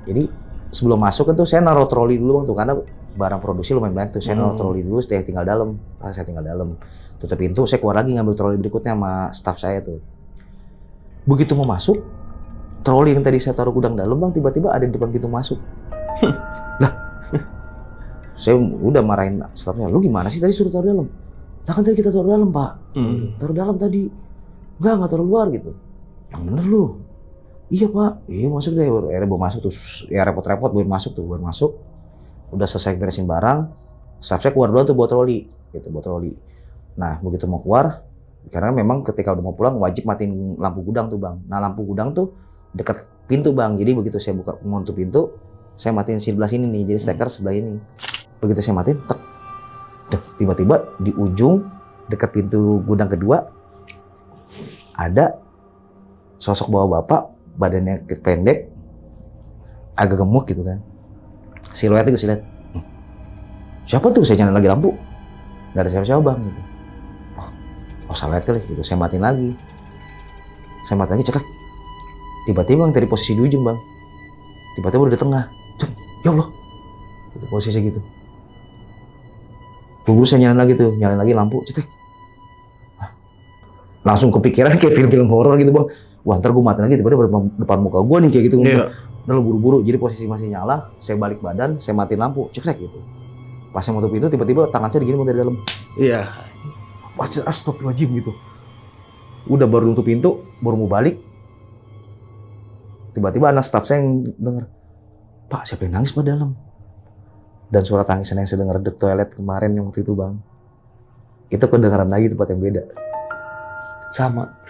jadi sebelum masuk kan tuh saya naruh troli dulu, Bang, tuh karena barang produksi lumayan banyak tuh. Saya naruh troli dulu, saya tinggal dalam. Saya tinggal dalam. Tutup pintu, saya keluar lagi ngambil troli berikutnya sama staff saya tuh. Begitu mau masuk, troli yang tadi saya taruh gudang dalam, Bang, tiba-tiba ada di depan pintu masuk. Lah, saya udah marahin staffnya, lu gimana sih tadi suruh taruh dalam? Lah kan tadi kita taruh dalam, Pak. Taruh dalam tadi. Enggak taruh luar gitu. Yang bener lu. Iya, Pak. Iya, masuk deh. Akhirnya bawa masuk tuh. Ya repot-repot bawa masuk tuh, bawa masuk. Udah selesai beresin barang, staff saya keluar dulu tuh buat troli, gitu, buat troli. Nah, begitu mau keluar, karena memang ketika udah mau pulang wajib matiin lampu gudang tuh, Bang. Nah, lampu gudang tuh dekat pintu, Bang. Jadi begitu saya buka mau tutup pintu, saya matiin sebelah sini nih. Jadi steker sebelah ini. Begitu saya matiin, tek. Tiba-tiba di ujung dekat pintu gudang kedua ada sosok bapak, badannya pendek, agak gemuk gitu kan. Siluetnya gue lihat. Siapa tuh? Saya nyalain lagi lampu. Gak ada siapa-siapa, Bang, gitu. Oh, salah lihat kali gitu. Saya matiin lagi. Saya matiin lagi, ceklek. Tiba-tiba yang dari posisi di ujung, Bang. Tiba-tiba udah di tengah. Cuk, ya Allah. Gitu, posisi gitu. Buru-buru saya nyalain lagi lampu, cetek. Langsung kepikiran kayak film-film horor gitu, Bang. Wah, ntar gue matiin lagi, tiba-tiba depan muka gue nih kayak gitu. Iya. Udah buru-buru, jadi posisi masih nyala, saya balik badan, saya matiin lampu, cekrek gitu. Pas saya mau tutup pintu, tiba-tiba tangan saya digini dari dalam. Iya. Wah, astagfirullahaladzim gitu. Udah baru nutup pintu, baru mau balik. Tiba-tiba anak staff saya yang denger, Pak, siapa yang nangis Pak dalam? Dan suara tangisan yang saya dengar di toilet kemarin yang waktu itu, Bang. Itu kedengaran lagi tempat yang beda.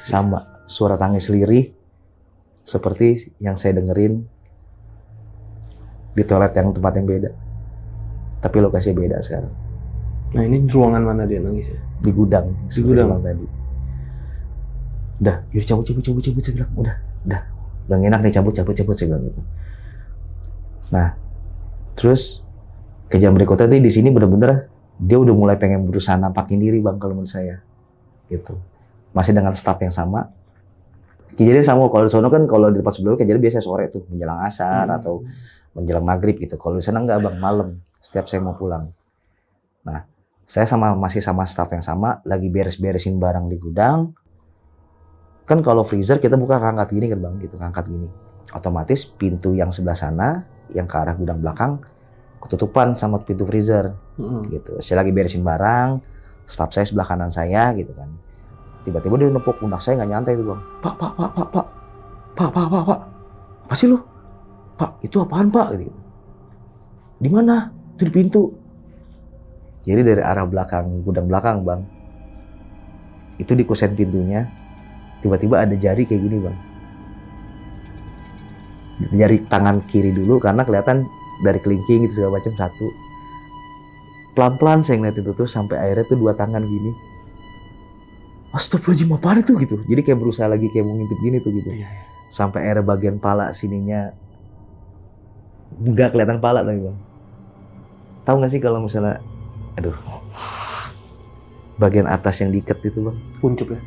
Sama. Suara tangis lirih seperti yang saya dengerin di toilet yang tempat yang beda. Tapi lokasinya beda sekarang. Nah, ini ruangan mana dia nangis ya? Di gudang. Di gudang tadi. Udah, yuk cabut, saya bilang. Udah. Udah enak nih, cabut, saya bilang gitu. Nah, terus kejadian berikutnya di sini bener-bener dia udah mulai pengen berusaha nampakin diri, Bang, kalau menurut saya. Gitu. Masih dengan staff yang sama. Kejadian sama, kalau di sana kan kalau di tempat sebelumnya kejadian biasa sore tuh, menjelang asar atau menjelang maghrib gitu. Kalau di sana enggak, Bang, malam. Setiap saya mau pulang. Nah, saya masih sama staff yang sama, lagi beres-beresin barang di gudang. Kan kalau freezer kita buka angkat gini kan, Bang, gitu, angkat gini. Otomatis pintu yang sebelah sana, yang ke arah gudang belakang, ketutupan sama pintu freezer, gitu. Saya lagi beresin barang, staff saya sebelah kanan saya, gitu kan. Tiba-tiba dia nepuk pundak saya nggak nyantai tuh, Bang. Pak. Apa sih lu? Pak, itu apaan, Pak? Gitu. Di mana? Itu di pintu. Jadi dari arah belakang, gudang belakang, Bang. Itu di kusen pintunya. Tiba-tiba ada jari kayak gini, Bang. Jari tangan kiri dulu karena kelihatan dari kelingking gitu segala macam satu. Pelan-pelan saya ngeliat itu tuh sampai akhirnya tuh dua tangan gini. Astagfirullahaladzim, apaan itu gitu. Jadi kayak berusaha lagi kayak mau ngintip gini tuh gitu. Iya. Sampai akhirnya bagian pala sininya nggak kelihatan pala lagi, Bang. Tahu nggak sih kalau misalnya, aduh, bagian atas yang diikat itu, Bang, kuncupnya.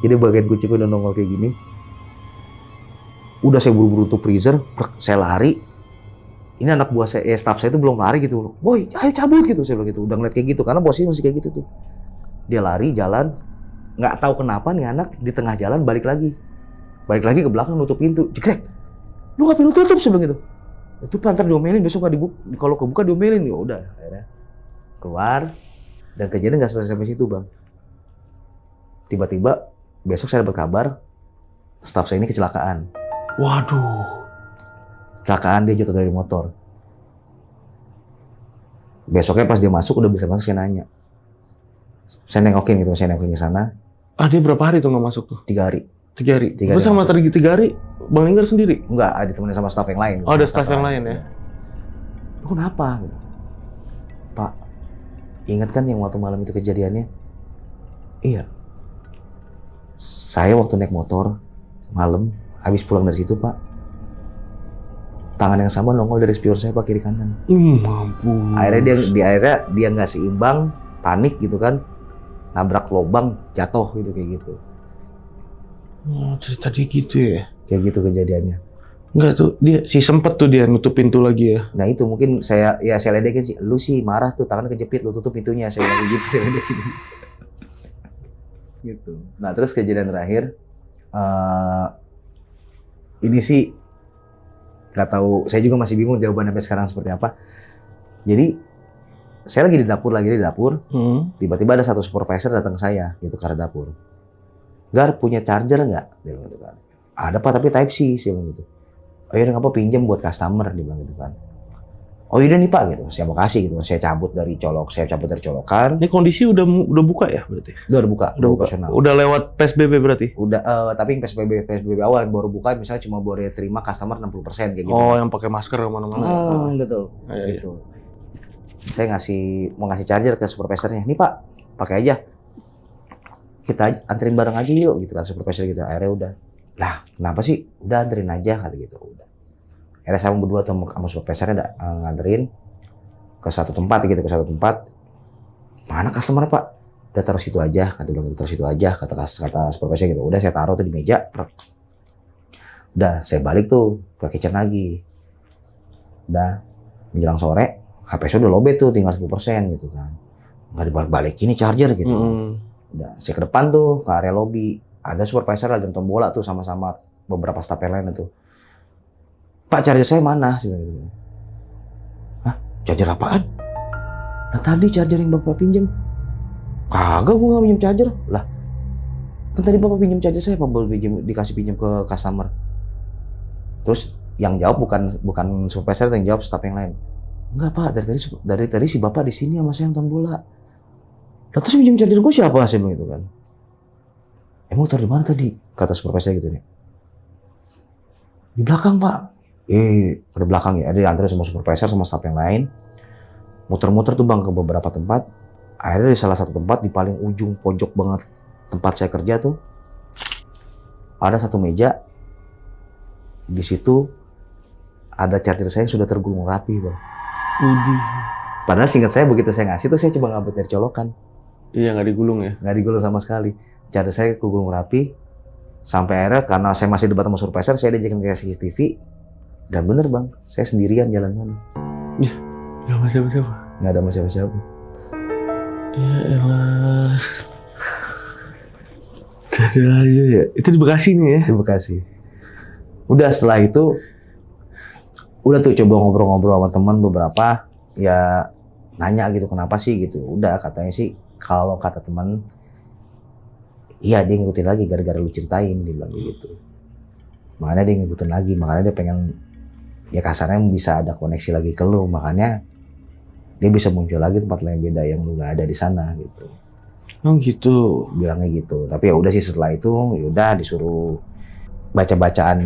Jadi bagian kuncupnya udah nongol kayak gini. Udah saya buru-buru tutup freezer, saya lari. Ini anak buah saya, staff saya itu belum lari gitu. Boy, ayo cabut gitu, saya bilang gitu. Udah ngeliat kayak gitu karena posisinya masih kayak gitu tuh. Dia lari jalan, nggak tahu kenapa nih anak di tengah jalan balik lagi ke belakang nutup pintu. Jegrek, lu ngapain tutup, saya bilang gitu. Itu ntar diomelin, besok nggak dibuka, kalau kebuka diomelin. Ya udah, akhirnya keluar dan kejadian nggak selesai sampai situ, Bang. Tiba-tiba besok saya dapat kabar staff saya ini kecelakaan. Waduh. Kecelakaan, dia jatuh dari motor. Besoknya pas dia masuk udah bisa masuk, saya nanya. Saya nengokin ke sana. Dia berapa hari tuh nggak masuk tuh? 3 hari. 3 hari. Tiga hari Terus sama masuk. 3 hari Bang Linggar sendiri? Enggak, ada temennya sama staff yang lain. Oh, ada staff yang lain ya? Lu kenapa? Gitu. Pak, ingat kan yang waktu malam itu kejadiannya? Iya. Saya waktu naik motor malam, habis pulang dari situ Pak, tangan yang sama nongol dari spion saya Pak, kiri kanan. Mampus. Akhirnya dia nggak seimbang, panik gitu kan, nabrak lubang, jatuh gitu kayak gitu. Oh, cerita dia gitu ya? Kayak gitu kejadiannya. Enggak tuh, dia sempet tuh dia nutup pintu lagi ya? Nah itu mungkin saya ledekin sih, lu sih marah tuh, tangan kejepit, lu tutup pintunya, saya bilang gitu, saya ledekin gitu. Nah terus kejadian terakhir, ini sih nggak tahu, saya juga masih bingung jawaban sampai sekarang seperti apa. Jadi saya lagi di dapur, tiba-tiba ada satu supervisor datang ke saya gitu ke arah dapur. Gar, punya charger nggak? Dia bilang gitu kan. Ada Pak, tapi Type C, saya bilang gitu. Oh iya, ngapa pinjam buat customer, dia bilang gitu kan. Oh iya nih Pak gitu, saya mau kasih gitu. Saya cabut dari colokan. Ini kondisi udah buka ya berarti? Udah buka, Udah buka. operasional. Udah lewat PSBB berarti? Udah, tapi PSBB awal yang baru buka, misalnya cuma boleh terima customer 60% kayak gitu. Oh, yang pakai masker kemana-mana. Betul. Iya. Gitu. Saya mau ngasih charger ke supervisornya. Nih Pak, pakai aja. Kita anterin bareng aja yuk gitu kan, supervisor gitu. Akhirnya udah. Lah, kenapa sih? Udah anterin aja kata gitu. Udah. Akhirnya saya berdua sama supervisornya nganterin ke satu tempat. Mana customer Pak? Udah taruh situ aja, kata supervisor gitu. Udah saya taruh tuh di meja. Udah saya balik tuh ke kitchen lagi. Udah menjelang sore, HP saya udah lowbat tuh, tinggal 10% gitu kan. Nggak dibalik-balikin nih charger gitu. Udah saya ke depan tuh ke area lobby. Ada supervisor lagi nonton bola tuh sama beberapa staff yang lain tuh. Pak, charger saya mana? Hah? Charger apaan? Nah tadi charger yang Bapak pinjam. Kagak, gua nggak pinjam charger. Lah, kan tadi Bapak pinjam charger saya, Pak, boleh dikasih pinjam ke customer. Terus yang jawab bukan supervisor, yang jawab staff yang lain. Enggak Pak, dari tadi si Bapak di sini sama saya nonton bola. Lah terus pinjam charger gua siapa? Saya bilang gitu kan. Emang taruh di mana tadi? Kata supervisor gitu nih. Di belakang Pak. Pada belakang ya, ada diantar sama supervisor sama staff yang lain. Muter-muter tuh Bang ke beberapa tempat. Akhirnya di salah satu tempat di paling ujung pojok banget tempat saya kerja tuh ada satu meja. Di situ ada charger saya yang sudah tergulung rapi Bang. Padahal seingat saya begitu saya ngasih tuh saya coba ngambil dari colokan. Iya, nggak digulung ya? Nggak digulung sama sekali. Charger saya kegulung rapi. Sampai akhirnya karena saya masih debat sama supervisor, saya diajakin ke CCTV. Dan bener Bang, saya sendirian jalan-jalan. Gak sama siapa-siapa? Nggak ada sama siapa-siapa. Ya elah. Dari aja ya. Itu di Bekasi nih ya? Di Bekasi. Udah setelah itu, udah tuh coba ngobrol-ngobrol sama teman beberapa. Ya nanya gitu, kenapa sih gitu. Udah katanya sih, kalau kata teman, iya dia ngikutin lagi gara-gara lu ceritain, dia bilang gitu. Makanya dia ngikutin lagi, makanya dia pengen, ya kasarnya bisa ada koneksi lagi ke lu, makanya dia bisa muncul lagi tempat lain beda yang lu gak ada di sana gitu. Oh gitu. Bilangnya gitu. Tapi ya udah sih setelah itu, ya udah disuruh baca-bacaan,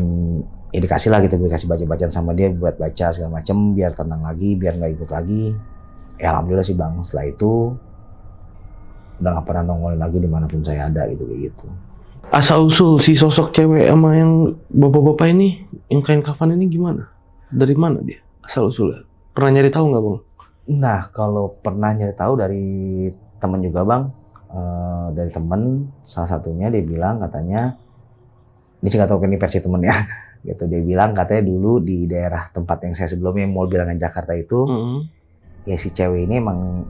ya dikasih lah gitu, dikasih baca-bacaan sama dia buat baca segala macem biar tenang lagi, biar nggak ikut lagi. Ya alhamdulillah sih Bang, setelah itu udah gak pernah nongolin lagi dimanapun saya ada gitu kayak gitu. Asal usul si sosok cewek sama yang bapak-bapak ini, yang kain kafan ini gimana? Dari mana dia? Asal usulnya? Pernah nyari tahu nggak Bang? Nah kalau pernah nyari tahu dari temen juga Bang, dari temen salah satunya dia bilang katanya, ini sih nggak tahu ini versi temen ya, gitu dia bilang katanya dulu di daerah tempat yang saya sebelumnya Mall Bilangan Jakarta itu, ya si cewek ini emang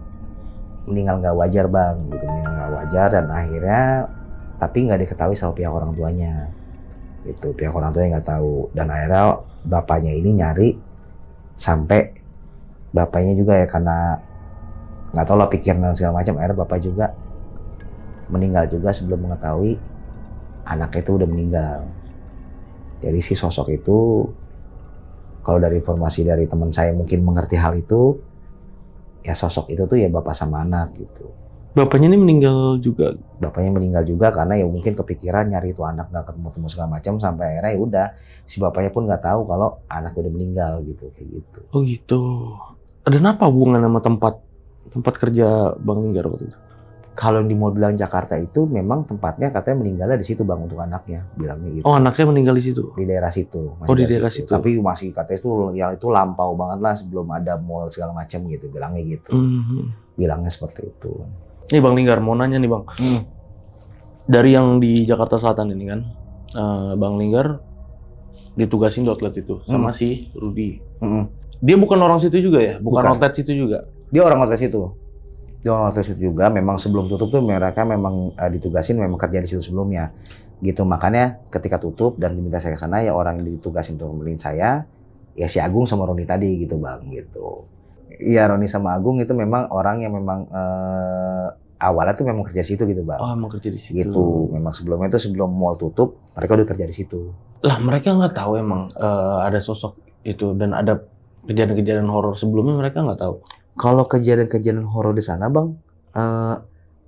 meninggal nggak wajar Bang, gitu meninggal nggak wajar dan akhirnya tapi nggak diketahui sama pihak orang tuanya, gitu pihak orang tuanya nggak tahu dan akhirnya bapaknya ini nyari sampai bapaknya juga ya karena nggak tahu lah pikiran dan segala macam, akhirnya bapak juga meninggal juga sebelum mengetahui anaknya itu udah meninggal. Jadi si sosok itu kalau dari informasi dari teman saya mungkin mengerti hal itu, ya sosok itu tuh ya bapak sama anak gitu. Bapaknya ini meninggal juga? Bapaknya meninggal juga karena ya mungkin kepikiran nyari itu anak nggak ketemu-temu segala macam sampai akhirnya ya udah si bapaknya pun nggak tahu kalau anak udah meninggal gitu kayak gitu. Oh gitu. Ada apa hubungan sama tempat tempat kerja Bang Linggar waktu itu? Kalau di mau bilang Jakarta itu memang tempatnya katanya meninggalnya di situ Bang untuk anaknya, bilangnya gitu. Oh, anaknya meninggal di situ? Di daerah situ. Oh, di daerah situ. Tapi masih katanya itu yang itu lampau banget lah sebelum ada mall segala macam gitu, bilangnya gitu. Bilangnya seperti itu. Nih Bang Linggar, mau nanya nih Bang. Dari yang di Jakarta Selatan ini kan, Bang Linggar ditugasin di outlet itu sama si Rudy. Dia bukan orang situ juga ya? Bukan outlet situ juga? Dia orang outlet situ. Dia orang outlet situ juga. Memang sebelum tutup tuh mereka memang ditugasin memang kerja di situ sebelumnya. Gitu, makanya ketika tutup dan diminta saya ke sana ya orang yang ditugasin untuk nemenin saya ya si Agung sama Roni tadi gitu Bang gitu. Iya, Roni sama Agung itu memang orang yang memang awalnya tuh memang kerja di situ gitu Bang. Oh, emang kerja di situ. Gitu. Memang sebelumnya itu sebelum mall tutup mereka udah kerja di situ. Lah mereka nggak tahu emang ada sosok itu dan ada kejadian-kejadian horor sebelumnya, mereka nggak tahu. Kalau kejadian-kejadian horor di sana Bang,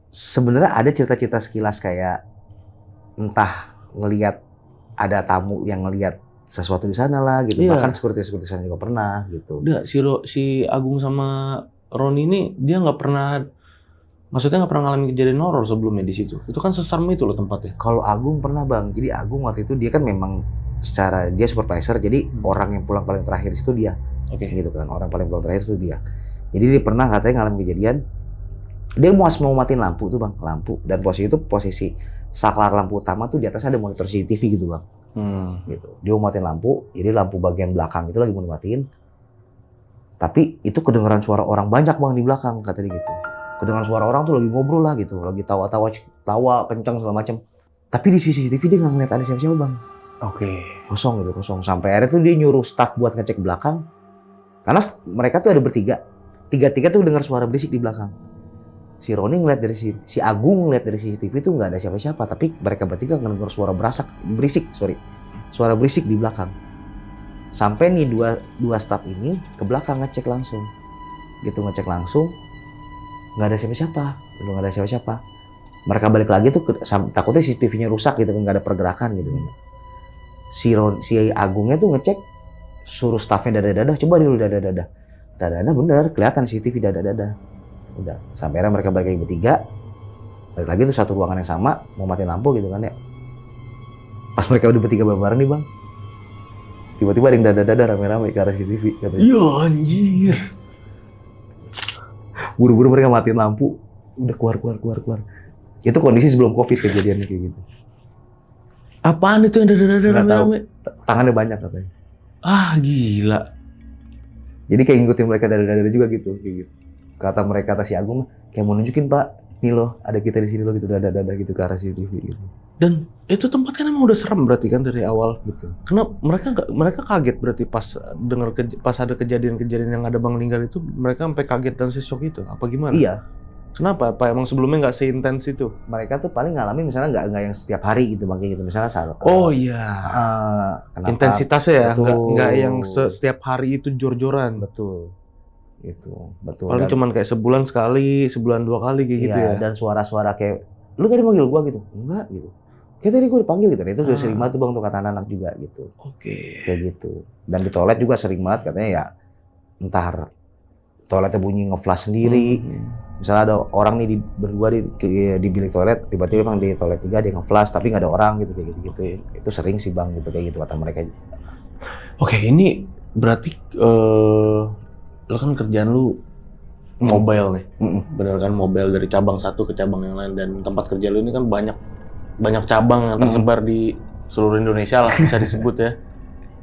sebenarnya ada cerita-cerita sekilas kayak entah ngelihat ada tamu yang ngelihat sesuatu di sana lah gitu. Iya. Bahkan security sana juga pernah gitu. Udah, si Agung sama Roni ini dia nggak pernah, maksudnya nggak pernah ngalamin kejadian horor sebelumnya di situ. Itu kan seserem itu loh tempatnya. Kalau Agung pernah Bang. Jadi Agung waktu itu dia kan memang secara dia supervisor, jadi orang yang pulang paling terakhir itu dia. Oke. Gitu kan, orang paling pulang terakhir itu dia. Jadi dia pernah katanya ngalamin kejadian, dia mau matiin lampu tuh Bang, lampu. Dan posisi itu posisi saklar lampu utama tuh di atasnya ada monitor CCTV gitu Bang. Gitu. Dia mau matiin lampu, jadi lampu bagian belakang itu lagi mau dimatiin. Tapi itu kedengeran suara orang banyak Bang di belakang, kata dia gitu. Kedengeran suara orang tuh lagi ngobrol lah gitu, lagi tawa kencang segala macam. Tapi di CCTV dia nggak ngeliat ada siapa-siapa Bang. Oke. Kosong gitu, kosong. Sampai akhirnya tuh dia nyuruh staff buat ngecek ke belakang. Karena mereka tuh ada bertiga. Tiga-tiga tuh dengar suara berisik di belakang. Si Roni ngeliat dari si Agung ngeliat dari CCTV tuh nggak ada siapa-siapa, tapi mereka bertiga ngedengar suara suara berisik di belakang. Sampai nih dua staff ini ke belakang ngecek langsung, gitu ngecek langsung, nggak ada siapa-siapa, Mereka balik lagi tuh takutnya CCTV-nya rusak gitu kan, nggak ada pergerakan gitu kan. Si Agungnya tuh ngecek, suruh staffnya dadah-dadah, coba dulu dadah-dadah bener, kelihatan CCTV dadah-dadah. Udah, sampai akhirnya mereka balik lagi bertiga, balik lagi tuh satu ruangan yang sama, mau matiin lampu gitu kan ya. Pas mereka udah bertiga bareng nih Bang, tiba-tiba ada yang dadah-dadah rame-rame ke arah CCTV katanya. Iya anjir. Buru-buru mereka matiin lampu, udah keluar. Itu kondisi sebelum COVID kejadiannya kayak gitu. Apaan itu yang dadah-dadah rame-rame? Tangannya banyak katanya. Ah gila. Jadi kayak ngikutin mereka dadah-dadah juga gitu, kayak gitu. Kata mereka, kata si Agung, kayak mau nunjukin Pak, nih loh, ada kita di sini loh gitu, dadah-dadah gitu ke arah CCTV gitu. Dan itu tempat kan emang udah serem berarti kan dari awal. Betul. Karena mereka kaget berarti pas pas ada kejadian-kejadian yang ada Bang Linggar itu, mereka sampai kaget dan shock itu. Apa gimana? Iya. Kenapa? Apa emang sebelumnya nggak seintens itu? Mereka tuh paling ngalamin misalnya nggak yang setiap hari gitu Bang, kayak gitu. Misalnya Oh iya. Intensitasnya ya, nggak yang setiap hari itu jor-joran. Betul. Itu betul. Paling cuman kayak sebulan sekali, sebulan 2 kali kayak gitu ya. Dan suara-suara kayak lu tadi manggil gua gitu. Enggak gitu. Kayak tadi gua dipanggil gitu. Itu sudah sering banget tuh Bang untuk kata anak juga gitu. Oke. Kayak gitu. Dan di toilet juga sering banget katanya ya, entar toiletnya bunyi nge-flash sendiri. Misalnya ada orang nih berdua di bilik toilet, tiba-tiba Bang di toilet 3 dia nge-flash tapi nggak ada orang gitu, kayak gitu. Itu sering sih Bang gitu, kayak gitu kata mereka. Oke, ini berarti lo kan kerjaan lu mobile nih. Bener kan, mobile dari cabang satu ke cabang yang lain, dan tempat kerja lu ini kan banyak cabang yang tersebar di seluruh Indonesia lah bisa disebut ya.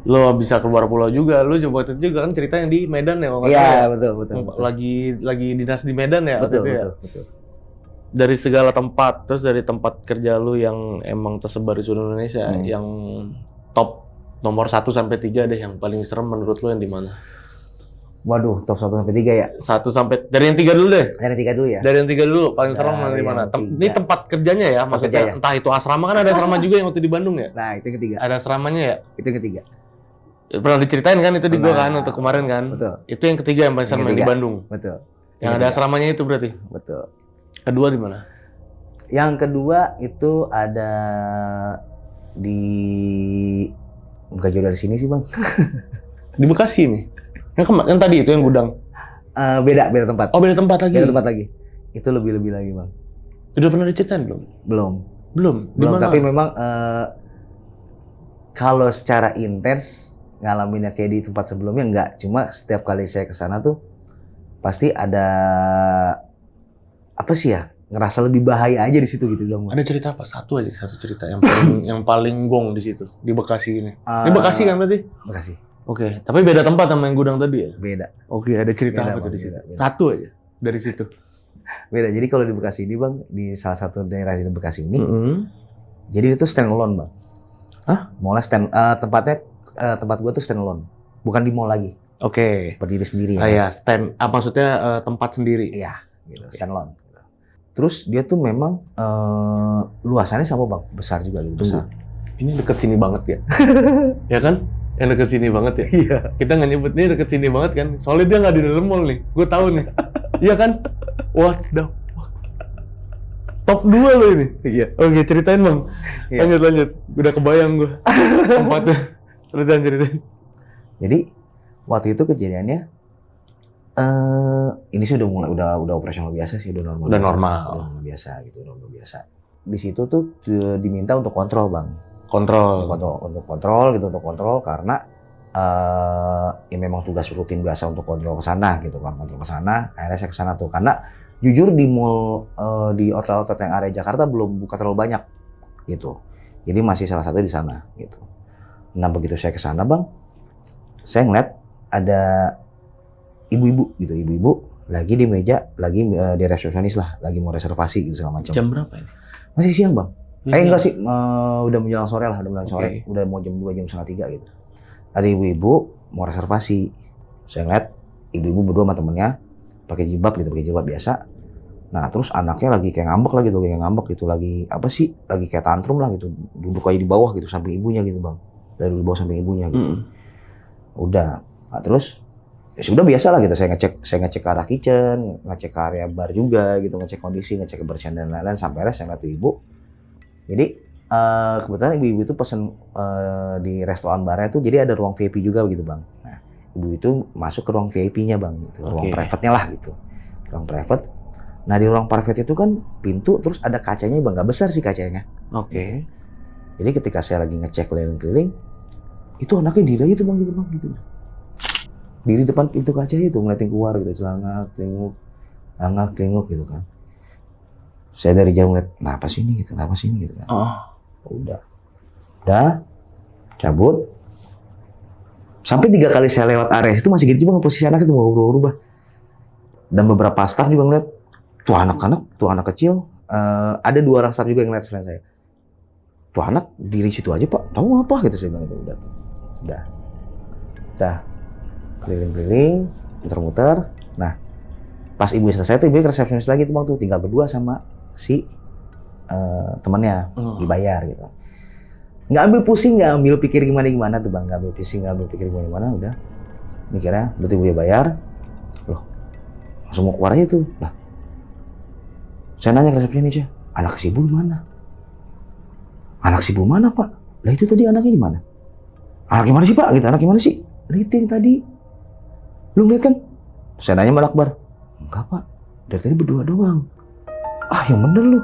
Lo bisa keluar pulau juga, lo coba itu juga kan cerita yang di Medan ya? Iya, betul. Lagi dinas di Medan ya? Betul. Dari segala tempat, terus dari tempat kerja lu yang emang tersebar di seluruh Indonesia, yang top nomor 1 sampai 3 deh, yang paling serem menurut lo yang di mana? Waduh, top 1 sampai 3 ya? 1 sampai, dari yang 3 dulu deh. Dari 3 dulu ya? Dari yang 3 dulu, paling serem di mana? Ini tempat kerjanya ya, maksudnya entah itu asrama, kan ada asrama juga yang waktu di Bandung ya? Nah, itu yang ketiga. Ada asramanya ya? Itu yang ketiga. Pernah diceritain kan itu di gua kan untuk kemarin kan? Betul. Itu yang ketiga yang paling serem di Bandung. Betul. Yang ada asramanya itu berarti? Betul. Kedua di mana? Yang kedua itu ada di nggak jauh dari sini sih Bang. Di Bekasi nih. Yang tadi itu yang gudang. Beda tempat. Oh, beda tempat lagi. Beda tempat lagi. Itu lebih lagi bang. Udah pernah diceritain belum? Belum. Dimana? Tapi memang kalau secara intens ngalaminnya kayak di tempat sebelumnya enggak. Cuma setiap kali saya kesana tuh pasti ada apa sih ya? Ngerasa lebih bahaya aja di situ gitu dong. Ada cerita apa? Satu cerita yang paling yang paling gong di situ di Bekasi ini. Ini Bekasi kan berarti? Bekasi. Oke, tapi beda tempat sama yang gudang tadi ya? Beda. Oke, ada cerita Beda, apa tuh Bang, di situ? beda. Satu aja dari situ. Beda. Jadi kalau di Bekasi ini bang, di salah satu daerah di Bekasi ini, jadi itu stand alone bang. Hah? Mallnya tempat gua tuh stand alone, bukan di mall lagi. Oke. Berdiri sendiri ya. Iya, stand. Maksudnya tempat sendiri. Iya, gitu, stand alone. Gitu. Terus dia tuh memang luasannya sama bang, besar juga gitu, besar. Ini deket sini banget ya? Ya kan? Yang deket sini banget ya? Iya. Kita nggak nyebutnya deket sini banget kan? Soalnya dia nggak di dalam mall nih. Gue tahu nih. Iya kan? What the fuck? Top 2 loh ini. Iya. Oke, ceritain bang. Iya. Lanjut. Udah kebayang gue. Tempatnya. Ceritain. Jadi waktu itu kejadiannya, ini sih udah operasional biasa sih, udah normal. Udah biasa, normal. Udah normal biasa gitu, normal biasa. Di situ tuh diminta untuk kontrol bang. Kontrol Kontrol karena ya memang tugas rutin biasa untuk kontrol ke sana gitu kan, kontrol ke sana. Akhirnya saya ke sana tuh karena jujur di mall di outlet yang area Jakarta belum buka terlalu banyak gitu. Jadi masih salah satu di sana gitu. Nah, begitu saya ke sana, Bang, saya ngeliat ada ibu-ibu gitu, ibu-ibu lagi di meja, lagi di resepsionis lah, lagi mau reservasi gitu segala macam. Jam berapa ini? Masih siang, Bang. Enggak sih, udah menjelang sore lah, Okay. Udah mau jam 2, jam setengah 3 gitu. Ada ibu-ibu mau reservasi. Saya ngeliat ibu-ibu berdua sama temennya pakai jilbab biasa. Nah, terus anaknya lagi kayak ngambek lagi apa sih? Lagi kayak tantrum lah gitu. Duduk aja di bawah gitu samping ibunya gitu, Bang. Dari bawah samping ibunya gitu. Udah. Nah, terus ya sudah biasa lah gitu. Saya ngecek ke arah kitchen, ngecek ke area bar juga gitu, ngecek kondisi, ngecek kebersihan dan lain-lain sampai akhirnya saya ngeliat tuh ibu. Jadi kebetulan ibu-ibu itu pesen di restoran barnya tuh jadi ada ruang VIP juga gitu bang. Nah ibu itu masuk ke ruang VIP-nya bang, gitu. Ruang private-nya lah gitu, ruang private. Nah di ruang private itu kan pintu terus ada kacanya bang, nggak besar sih kacanya. Gitu. Jadi ketika saya lagi ngecek keliling-keliling, itu anaknya diri aja tuh bang gitu. Diri depan pintu kaca itu ngeliatin keluar gitu, celangak, telinguk gitu kan. Saya dari jauh ngeliat, kenapa sih ini gitu kan. Udah cabut. Sampai 3 kali saya lewat area itu masih gitu bang, posisi anak itu mau berubah. Dan beberapa staff juga ngeliat, tuh anak kecil, ada 2 orang staff juga yang ngeliat selain saya. Tuh anak diri situ aja pak, tahu apa gitu saya bilang itu. Udah keliling-keliling, muter-muter. Nah pas ibu selesai tuh ibu ke resepsionis lagi tuh bang tuh, tinggal berdua sama si temannya dibayar gitu. Nggak ambil pusing, nggak ambil pikir gimana tuh bang, nggak ambil pikir gimana, udah mikirnya udah ibu bayar, loh langsung mau keluar aja tuh lah. Saya nanya ke resepsionisnya, anak si ibu mana pak? Lah itu tadi anaknya di mana? Anak gimana sih pak? Gitu, anak gimana sih? Lah itu yang tadi lu lihat kan? Saya nanya sama Akbar, enggak pak, dari tadi berdua doang. Ah yang bener lu.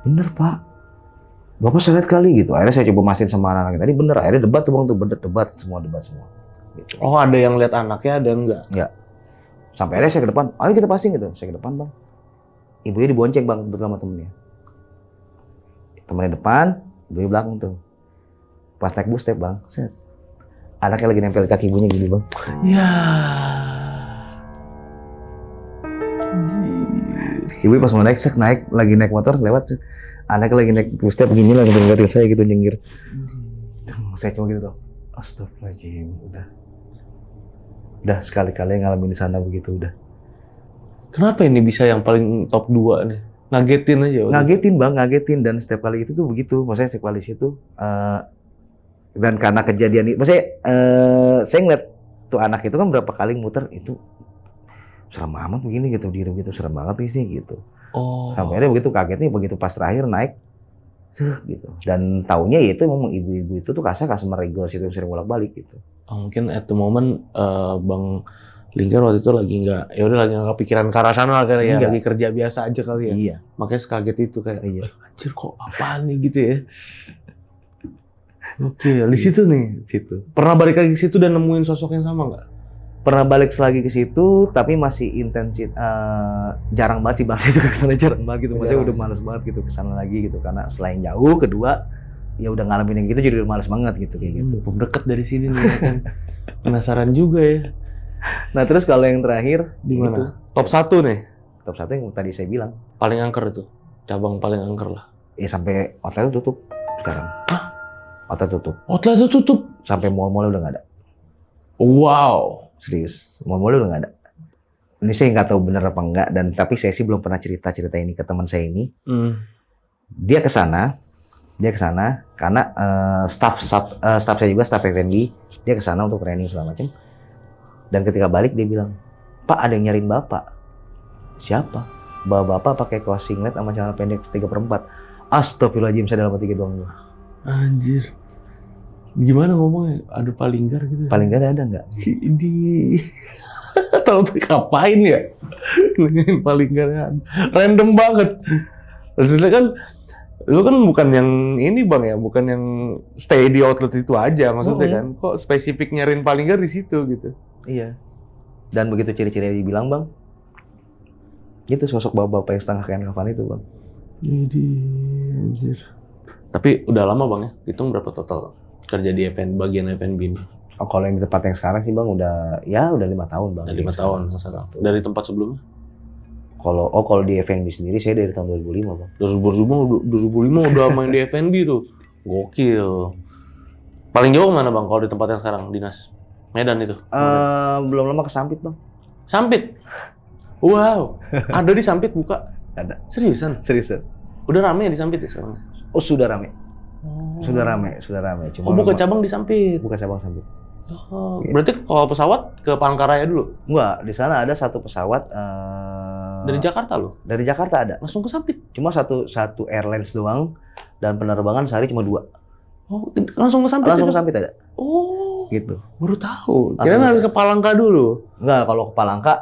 Bener pak, bapak saya lihat kali gitu. Akhirnya saya coba mastiin sama anak-anak tadi, bener. Akhirnya debat tuh bang tuh, debat semua gitu. Oh ada yang lihat anaknya, ada enggak? Enggak. Sampai akhirnya saya ke depan, ayo kita passing gitu. Saya ke depan bang, ibunya dibonceng bang betul sama temennya depan, ibunya belakang tuh. Pas naik bus step bang, set, anaknya lagi nempel di kaki ibunya gini bang. Ya. Ibu pas mau naik, lagi naik motor lewat, anaknya lagi naik bus step begini lah, ngeliatin saya gitu nyengir. Saya cuma gitu dong, astagfirullahaladzim, udah sekali-kali ngalamin di sana begitu udah. Kenapa ini bisa yang paling top 2 nih? Ngagetin aja. Ngagetin dan setiap kali itu tuh begitu, maksudnya setiap kali situ dan karena kejadian itu, maksudnya saya ngeliat tuh anak itu kan berapa kali muter itu. Serem amat begini gitu, diri gitu, serem banget sih gitu. Sampai akhirnya begitu kagetnya, begitu pas terakhir naik, gitu. Dan taunya ya itu memang ibu-ibu itu tuh customer regular situ yang sering bolak-balik gitu. Mungkin at the moment Bang Linggar waktu itu lagi lagi nggak kepikiran ke arah sana kali ya, Enggak. lagi kerja biasa aja kali ya. Iya. Makanya sekaget itu kayak, Iya. anjir kok apaan nih gitu ya. Oke, di situ nih. Situ. Pernah balik lagi ke situ dan nemuin sosok yang sama nggak? Pernah balik lagi ke situ, tapi masih jarang banget sih Bang. Saya juga kesana jarang banget gitu. Maksudnya Jarang. udah males banget gitu kesana lagi gitu. Karena selain jauh, kedua ya udah ngalamin yang gitu jadi udah males banget gitu kayak gitu. Deket dari sini nih ya kan. Penasaran juga ya. Nah terus kalau yang terakhir Di itu mana? Top 1 nih. top 1 yang tadi saya bilang, Paling angker itu. Cabang paling angker lah. ya sampai outlet tutup sekarang. Hah? Outlet tutup, Outlet itu tutup. sampai mall-mall udah nggak ada. Wow. Serius, mall-mall udah nggak ada. Ini saya nggak tahu benar apa enggak, dan tapi saya sih belum pernah cerita ini ke teman saya ini. Dia ke sana karena staff saya juga staff F&B, dia ke sana untuk training segala macam. Dan ketika balik dia bilang, "Pak, ada yang nyariin Bapak." "Siapa?" "Bapak pakai kaos singlet sama celana pendek 3/4. Astagfirullahaladzim, saya dalam hati doang. Anjir. Gimana ngomongnya? Ada palinggar gitu. Paling gak ada nggak? Ini tahu tuh ngapain ya? Palinggaran. Random banget. Maksudnya kan lu kan bukan yang ini Bang ya, bukan yang stay di outlet itu aja maksudnya kan. Kok spesifik nyariin palinggar di situ gitu. Iya. Dan begitu ciri-cirinya dibilang Bang, itu sosok bapak-bapak yang setengah kain kafan itu Bang. Jadi anjir. Tapi udah lama Bang ya? Hitung berapa total kerja di bagian F&B ini? Oh, kalau yang di tempat yang sekarang sih Bang udah 5 tahun Bang. Udah 5 tahun sekarang. Dari tempat sebelumnya? Kalau di F&B sendiri saya dari tahun 2005 Bang. 2005 udah main di F&B tuh. Gokil. Paling jauh mana Bang kalau di tempat yang sekarang dinas? Medan itu? Belum lama ke Sampit Bang. Sampit? Wow. Ada di Sampit buka? Ada. Seriusan? Serius. Udah rame ya di Sampit ya sekarang? Oh sudah rame. Oh. Sudah rame. Cuma buka memang- cabang di Sampit? Buka cabang Sampit. Oh. Berarti kalau pesawat ke Palangkaraya dulu? Enggak, di sana ada satu pesawat Dari Jakarta loh? dari Jakarta ada. Langsung ke Sampit? Cuma satu airlines doang dan penerbangan sehari cuma 2. Oh, langsung ke Sampit? Langsung itu? ke Sampit ada. Oh, Gitu. baru tahu. Langsung Kirain ke- harus ke Palangka dulu. Enggak, kalau ke Palangka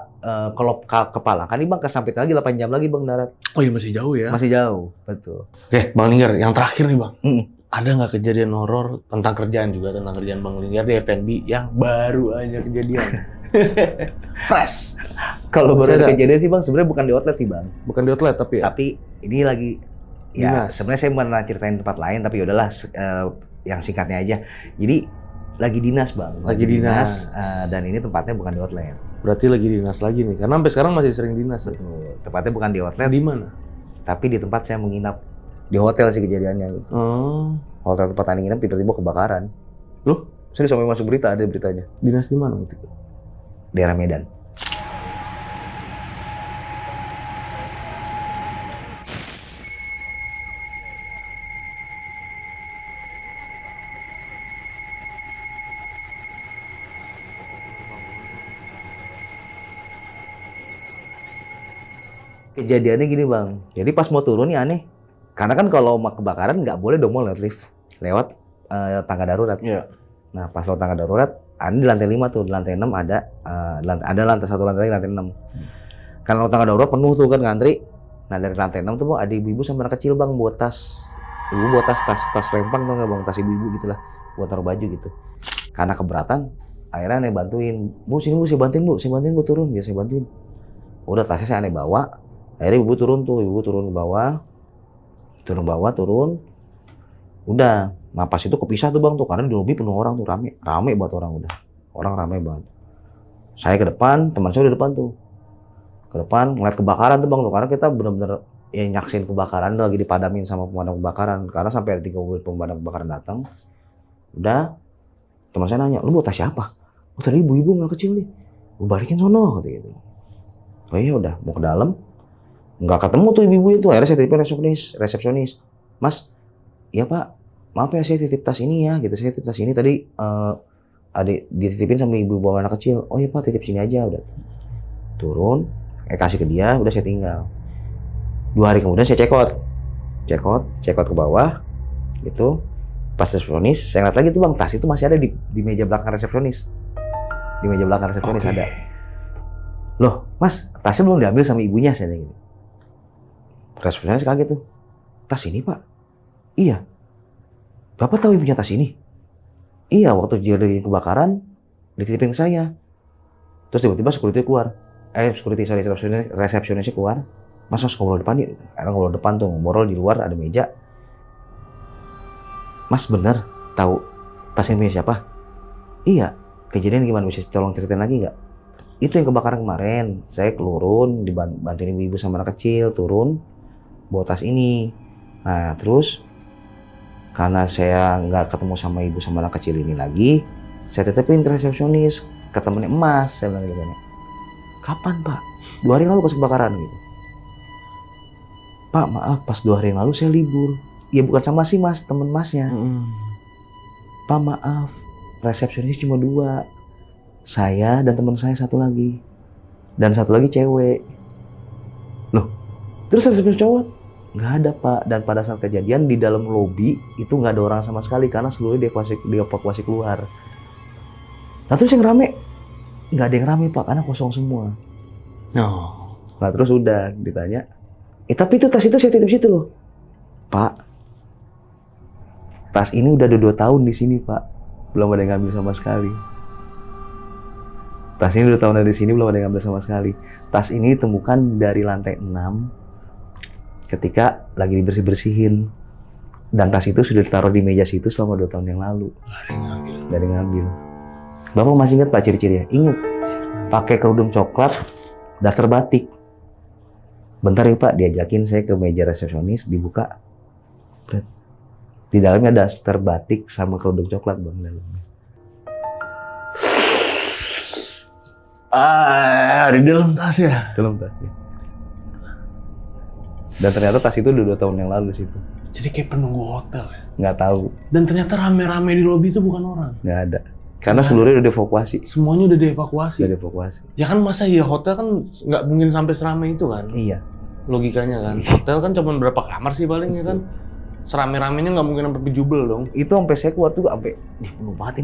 ke Palangka nih Bang ke Sampit lagi 8 jam lagi Bang darat. Oh iya masih jauh ya? Masih jauh, betul. Oke, Bang Linggar, yang terakhir nih Bang. Ada Ada nggak kejadian horor tentang kerjaan juga, tentang kerjaan Bang Linggar di F&B yang baru aja kejadian? Fresh. Kalau baru Masih ada ada? kejadian sih Bang, sebenarnya bukan di outlet sih Bang. Bukan di outlet tapi ya? Tapi ini lagi ya Dinas. sebenarnya saya pernah ceritain tempat lain tapi yaudahlah yang singkatnya aja. Jadi lagi dinas Bang. Lagi dinas. Dan ini tempatnya bukan di outlet. Berarti lagi dinas lagi nih, karena sampai sekarang masih sering dinas. Ya? Betul. Tempatnya bukan di outlet, Di mana? tapi di tempat saya menginap. Di hotel sih kejadiannya gitu. Oh, Hotel tempat saya nginap tiba-tiba kebakaran. Loh? Saya sampai masuk berita, ada beritanya. dinas di mana waktu itu? Daerah Medan. Kejadiannya gini Bang, jadi pas mau turun nih aneh. Karena kan kalau mau kebakaran nggak boleh dong mau lewat lift. Lewat tangga darurat. Iya. Nah pas lewat tangga darurat, ini di lantai 5 tuh, di lantai 6 ada lantai 1, lantai lagi, lantai 6. Karena lewat tangga darurat penuh tuh kan ngantri. Nah dari lantai 6 tuh Bang, ada ibu-ibu sama anak kecil Bang bawa tas. Ibu bawa tas lempang tuh nggak Bang, tas ibu-ibu gitulah, buat taruh baju gitu. Karena keberatan, akhirnya aneh bantuin. Bu sini Bu, saya bantuin Bu turun, ya saya bantuin. Udah tasnya saya aneh bawa. Akhirnya ibu turun ke bawah, turun. Udah, nah pas itu kepisah tuh Bang tuh, karena di lobi penuh orang tuh, rame buat orang udah. Orang rame banget. Saya ke depan, teman saya udah depan tuh. Ke depan, ngeliat kebakaran tuh Bang tuh, karena kita bener-bener ya nyaksin kebakaran, lagi dipadamin sama pemadam kebakaran. Karena sampai ada 3 mobil pemadam kebakaran datang. Udah, teman saya nanya, lu bawa tas siapa? Oh tadi ibu-ibu anak kecil nih. Gue balikin sono, kata gitu. Oh iya udah, mau ke dalam. Nggak ketemu tuh ibu-ibu itu, akhirnya saya titipin resepsionis. Mas, iya Pak, maaf ya saya titip tas ini ya, gitu. Saya titip tas ini tadi dititipin sama ibu bawa anak kecil. Oh iya Pak, titip sini aja udah. Turun, kasih ke dia, udah saya tinggal. 2 hari kemudian saya check out ke bawah, gitu. Pas resepsionis, saya ngeliat lagi tuh Bang, tas itu masih ada di meja belakang resepsionis. Di meja belakang resepsionis Oke. ada. Loh mas, tasnya belum diambil sama ibunya, saya tanya gitu. Resepsionis kaget tuh. Tas ini pak? Iya. Bapak tahu ibunya tas ini? Iya, waktu jadi kebakaran dititipin ke saya. Terus tiba-tiba security keluar. Resepsionisnya keluar. Mas ngobrol depan yuk. Karena ngobrol depan tuh, ngobrol di luar ada meja. Mas bener tahu tasnya punya siapa? Iya. Kejadian gimana? Bisa tolong ceritain lagi nggak? Itu yang kebakaran kemarin. Saya turun, dibantuin ibu-ibu sama anak kecil, turun bawa tas ini. Nah terus karena saya nggak ketemu sama ibu sama anak kecil ini lagi, saya titipin ke resepsionis, ke temennya emas. Saya bilang gitu kan. Kapan pak? 2 hari lalu pas kebakaran gitu. Pak maaf, pas 2 hari yang lalu saya libur. Ya bukan sama si mas, temen masnya. Pak maaf, resepsionis cuma 2. Saya dan teman saya 1 lagi. Dan 1 lagi cewek. Loh, terus resepsionis cowok? Nggak ada pak. Dan pada saat kejadian di dalam lobi itu nggak ada orang sama sekali karena seluruhnya dievakuasi keluar. Nah terus yang rame? Nggak ada yang rame pak, karena kosong semua. Nah terus udah ditanya, tapi itu tas itu saya titip situ loh. Pak, tas ini udah 2 tahun di sini pak, belum ada yang ngambil sama sekali. Tas ini 2 tahun ada di sini, belum ada yang ngambil sama sekali. Tas ini ditemukan dari lantai 6 ketika lagi dibersih-bersihin. Dan tas itu sudah ditaruh di meja situ selama 2 tahun yang lalu. Gak ada yang ngambil. Bapak masih ingat pak ciri-cirinya? Ingat. Pakai kerudung coklat, daster batik. Bentar ya pak, diajakin saya ke meja resepsionis, dibuka. Di dalamnya ada daster batik sama kerudung coklat bang dalamnya. Di dalam tas ya? Dalam tasnya. Dan ternyata tas itu udah 2 tahun yang lalu situ. Jadi kayak penunggu hotel ya? Nggak tahu. Dan ternyata rame-rame di lobi itu bukan orang? Nggak ada. Karena seluruhnya udah dievakuasi. Semuanya udah dievakuasi? Udah dievakuasi. Ya kan masa ya hotel kan nggak mungkin sampai seramai itu kan? Iya. Logikanya kan. Hotel kan cuma berapa kamar sih paling ya kan? Serame-ramenya nggak mungkin sampai bejubel dong. Itu sampai saya keluar tuh sampai, penuh banget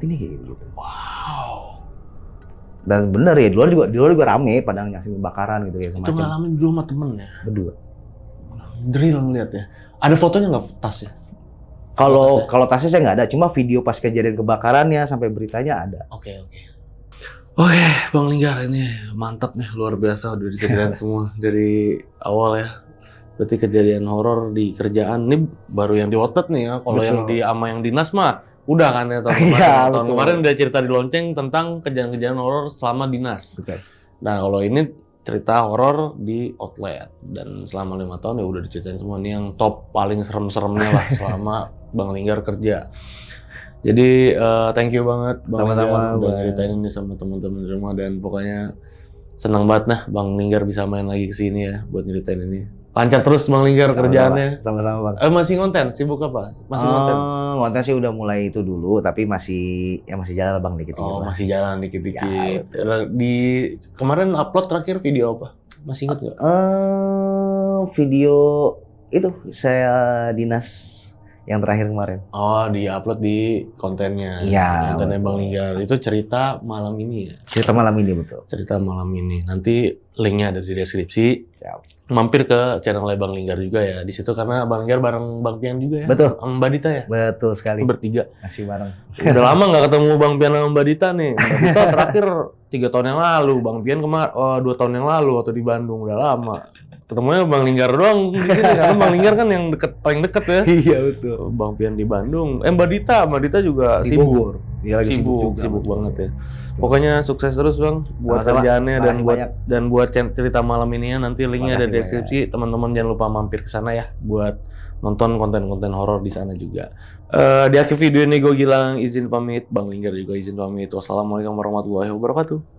ini kayak gitu. Wow. Dan bener ya, di luar juga rame pada nyaksiin kebakaran gitu ya semacam. Itu ngalamin dulu sama temen ya? Berdua. Drill ngeliat ya. Ada fotonya nggak tasnya? Kalau tasnya saya nggak ada, cuma video pas kejadian kebakarannya sampai beritanya ada. Oke, Bang Linggar ini mantap nih, luar biasa udah diceritain semua dari awal ya. Berarti kejadian horor di kerjaan ini baru yang di Outlet nih ya. Kalau yang di ama yang dinas mah udah kan ya tahun kemarin. Iya, Tahun kemarin udah cerita di lonceng tentang kejadian-kejadian horor selama dinas. Betul. Nah kalau ini cerita horor di Outlet dan selama 5 tahun ya udah diceritain semua. Ini yang top paling serem-seremnya lah selama Bang Linggar kerja. Jadi thank you banget Bang Linggar udah ceritain ini sama teman-teman di rumah, dan pokoknya senang banget nah Bang Linggar bisa main lagi ke sini ya buat ceritain ini. Lancar terus Bang Linggar kerjaannya. Sama-sama Bang. Masih konten? Sibuk apa? Masih konten? Konten sih udah mulai itu dulu, tapi masih jalan Bang dikit-dikit. Oh, masih jalan dikit-dikit. Ya, Di kemarin upload terakhir video apa? Masih ingat nggak? Video itu saya dinas yang terakhir kemarin. Oh, di-upload di kontennya. Iya. Kontennya Bang Linggar. Itu cerita malam ini ya? Cerita malam ini betul. Cerita malam ini. Nanti linknya ada di deskripsi. Siap. Mampir ke channel Bang Linggar juga ya. Di situ karena Bang Linggar bareng Bang Pian juga ya. Betul. Sama Mbak Dita ya? Betul sekali. Bertiga. Masih bareng. Udah lama nggak ketemu Bang Pian sama Mbak Dita nih. Mbak Dita terakhir 3 tahun yang lalu. Bang Pian 2 tahun yang lalu waktu di Bandung. Udah lama. Ketemunya Bang Linggar doang di sini, karena Bang Linggar kan yang paling deket ya. Iya betul. Bang Pian di Bandung. Mbak Dita juga Di sibuk. Bogor. Dia lagi sibuk banget ya. Pokoknya sukses terus Bang buat kerjaannya dan buat cerita malam ini ya. Nanti linknya ada di deskripsi. Teman-teman jangan lupa mampir ke sana ya buat nonton konten-konten horor di sana juga. Di akhir video ini gue Gilang izin pamit, Bang Linggar juga izin pamit. Wassalamualaikum warahmatullahi wabarakatuh.